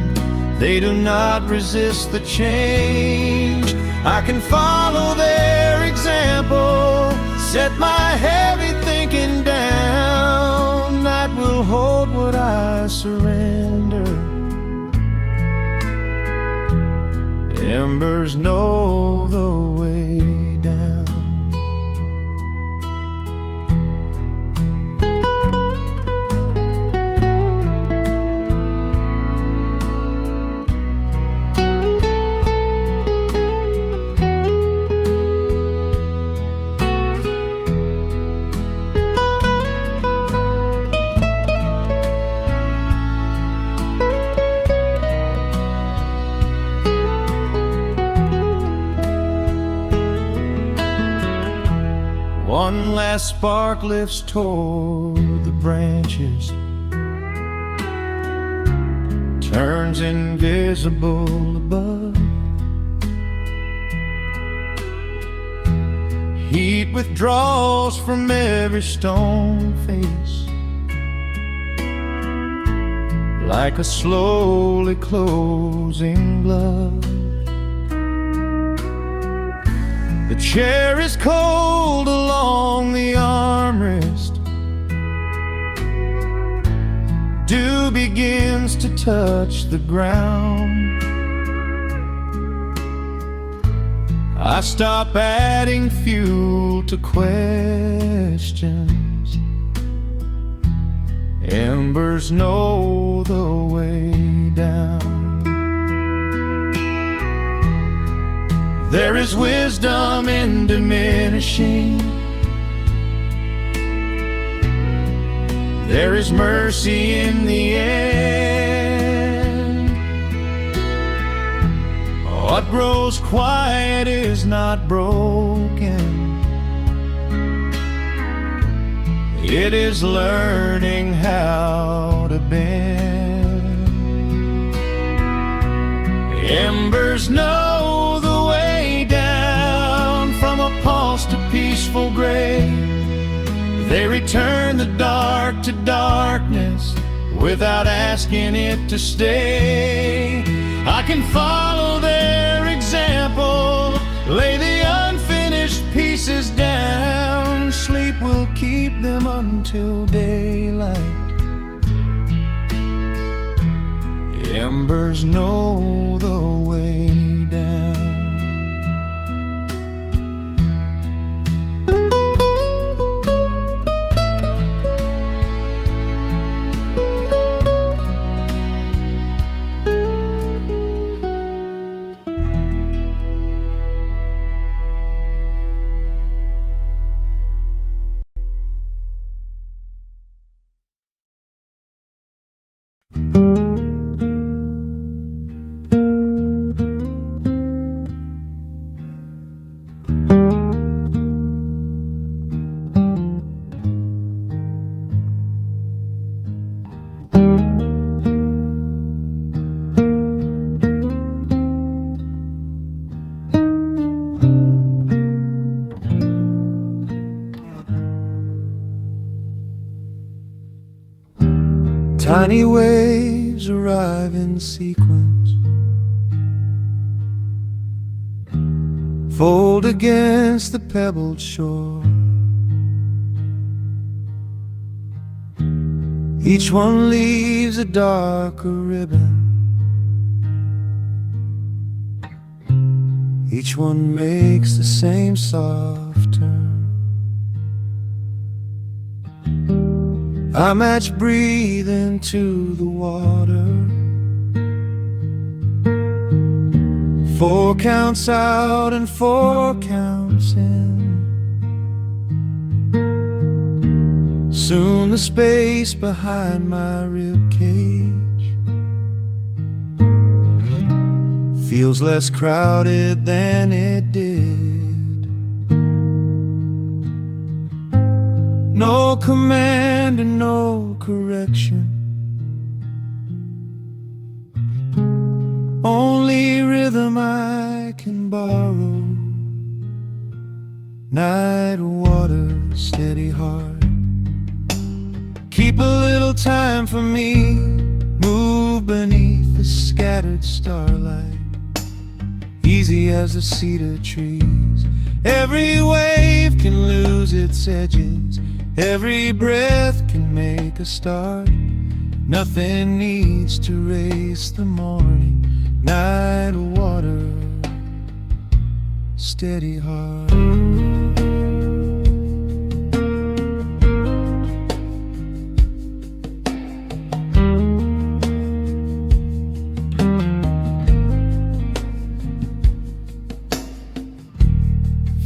They do not resist the change. I can follow their example, set my heavy thinking down. Night will hold what I surrender. Embers know the way down. One last spark lifts toward the branches, turns invisible above. Heat withdraws from every stone face, like a slowly closing glove. The chair is cold along the armrest. Dew begins to touch the ground. I stop adding fuel to questions. Embers know the way down. There is wisdom in diminishing. There is mercy in the end. grows quiet is not broken. It is learning how to bend. Embers know the way down from a pulse to peaceful gray. They return the dark to darkness without asking it to stay. I can follow their example, lay the unfinished pieces down. Sleep will keep them until daylight. Embers know the way down. Tiny waves arrive in sequence, fold against the pebbled shore. Each one leaves a darker ribbon. Each one makes the same soft turn. I match breathe into the water. 4 counts out and 4 counts in. Soon the space behind my ribcage feels less crowded than it did. No command and no correction, only rhythm I can borrow. Night water, steady heart. Keep a little time for me. Move beneath the scattered starlight, easy as the cedar trees. Every wave can lose its edges. Every breath can make a start. Nothing needs to race the morning. Night water, steady heart.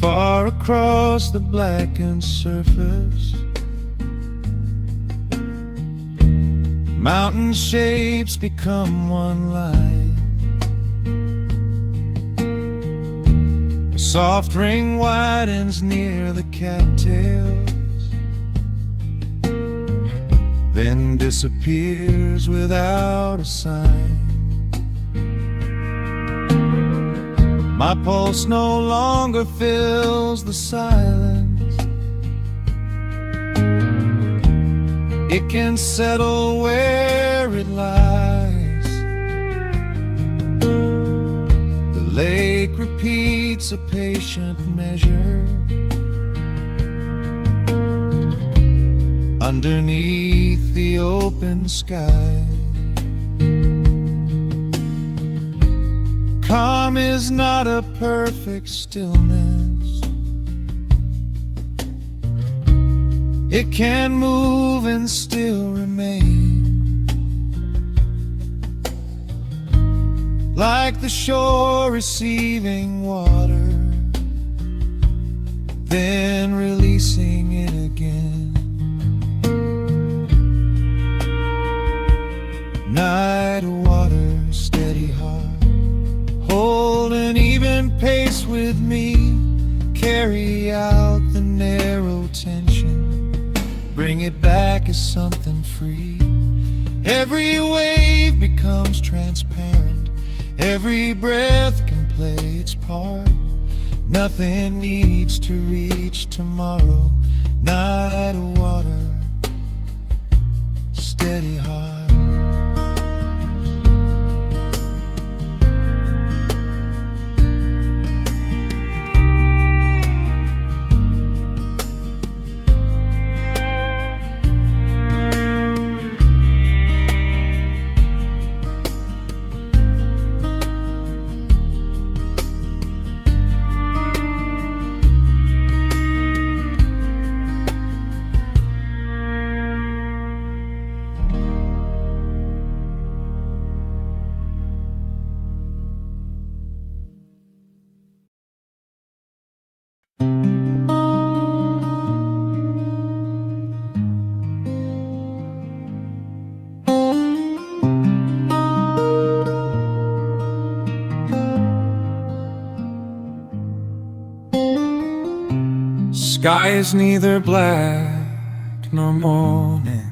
Far across the blackened surface, mountain shapes become one line. A soft ring widens near the cattails, then disappears without a sign. My pulse no longer fills the silence. It can settle where it lies. The lake repeats a patient measure underneath the open sky. Calm is not a perfect stillness. It can move and still remain, like the shore receiving water, then releasing it again. Night water, steady heart, hold hold an even pace with me, carry out the narrow tension, bring it back as something free. Every wave becomes transparent, every breath can play its part. Nothing needs to reach tomorrow, night of water, steady heart. Sky is neither black nor morning.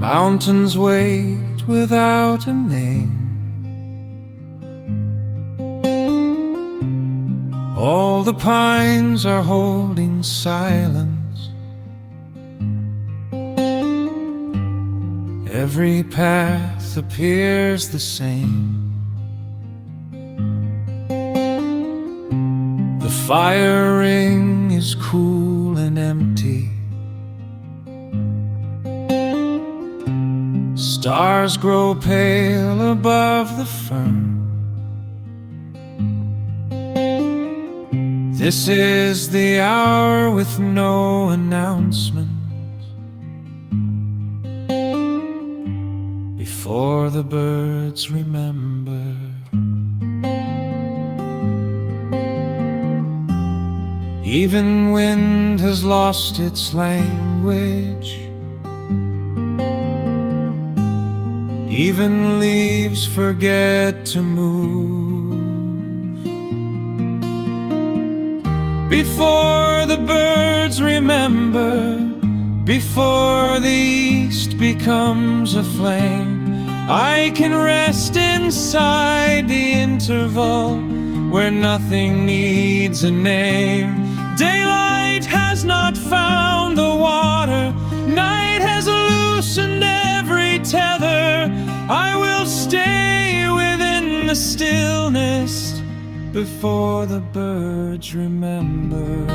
Mountains wait without a name. All the pines are holding silence. Every path appears the same. The fire ring is cool and empty. Stars grow pale above the fern. This is the hour with no announcement, before the birds remember. Even wind has lost its language. Even leaves forget to move. Before the birds remember, before the east becomes a flame, I can rest inside the interval where nothing needs a name. Daylight has not found the water, night has loosened every tether. I will stay within the stillness before the birds remember.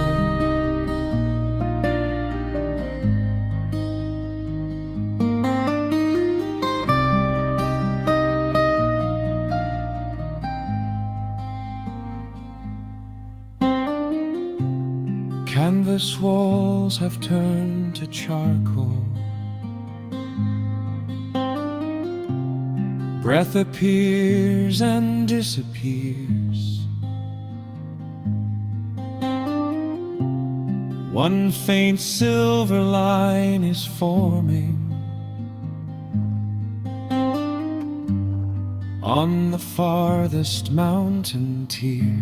Canvas walls have turned to charcoal. Breath appears and disappears. One faint silver line is forming on the farthest mountain tier.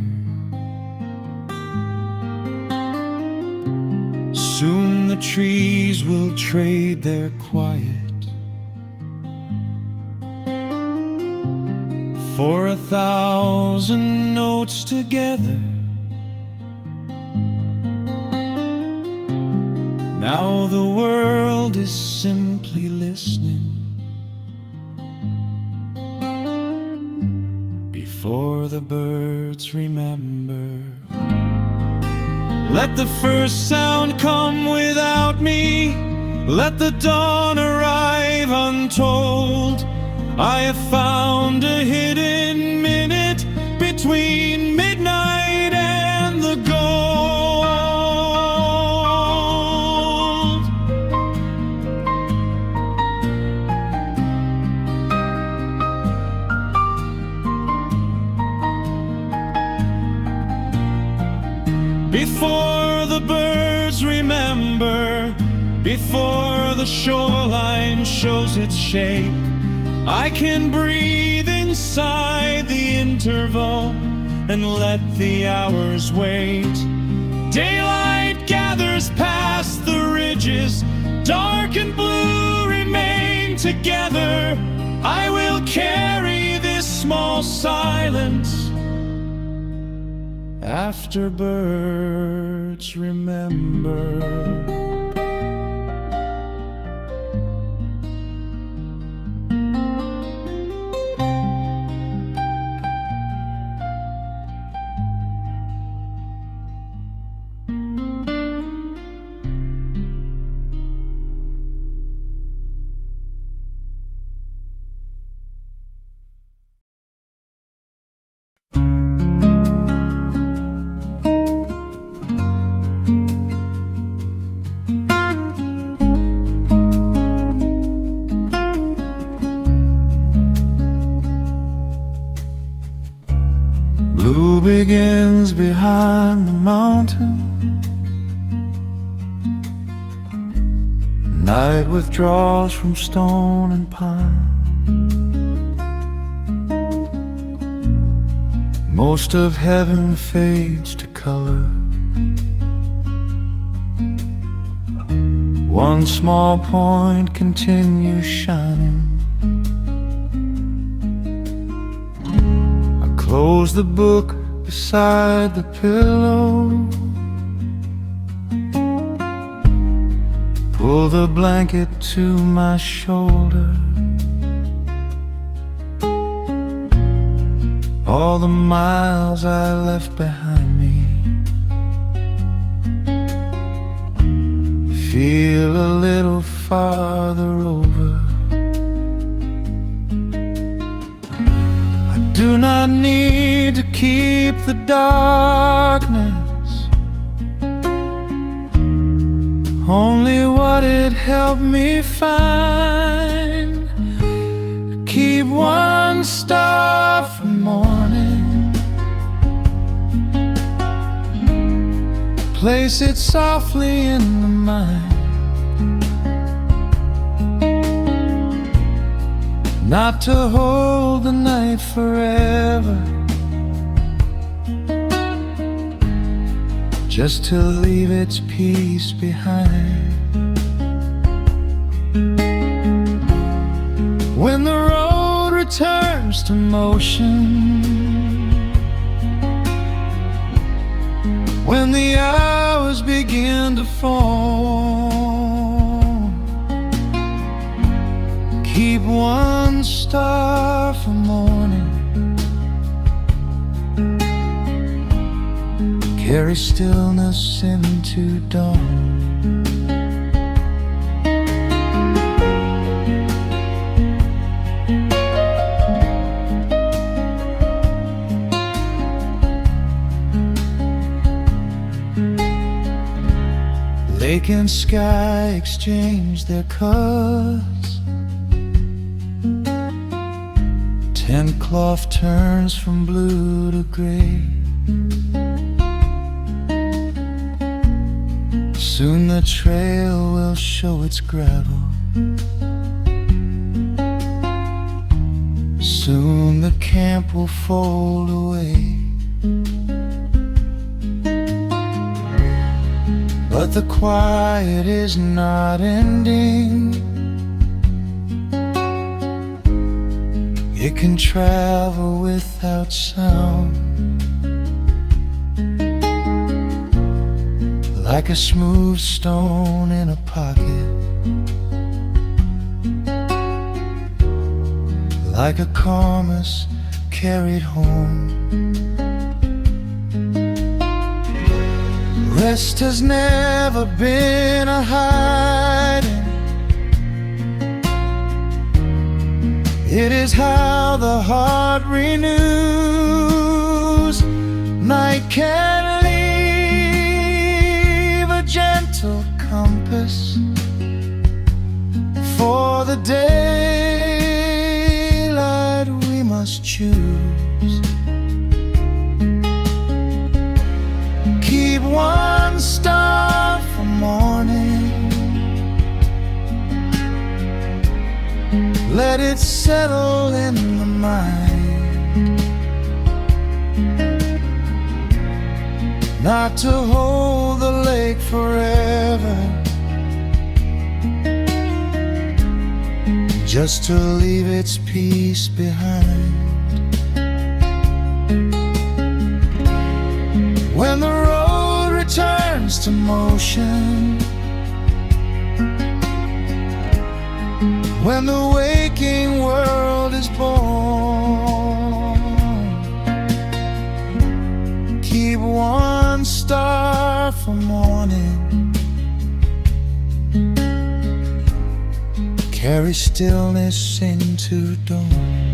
Soon the trees will trade their quiet for 1,000 notes together. Now the world is simply listening before the birds remember. Let the first sound come without me. Let the dawn arrive untold. I have found a hidden minute between midnight and the gold. Before the birds remember, before the shoreline shows its shape, I can breathe inside the interval and let the hours wait. Daylight gathers past the ridges, dark and blue remain together. I will carry this small silence after birds remember. Blue begins behind the mountain. Night withdraws from stone and pine. Most of heaven fades to color. One small point continues shining. Close the book beside the pillow. Pull the blanket to my shoulder. All the miles I left behind me feel a little farther over. Do not need to keep the darkness, only what it helped me find. Keep one star for morning, place it softly in the mind. Not to hold the night forever, just to leave its peace behind. When the road returns to motion, when the hours begin to fall, keep one star for morning, carry stillness into dawn. Lake and sky exchange their colors. Tent cloth turns from blue to gray. Soon the trail will show its gravel. Soon the camp will fold away. But the quiet is not ending. It can travel without sound, like a smooth stone in a pocket, like a commerce carried home. Rest has never been a hiding. It is how the heart renews. Night can leave a gentle compass for the daylight we must choose. Keep one star for morning, let it settle in the mind, not to hold the lake forever, just to leave its peace behind. When the road returns to motion, when the waking world is born, keep one star for morning, carry stillness into dawn.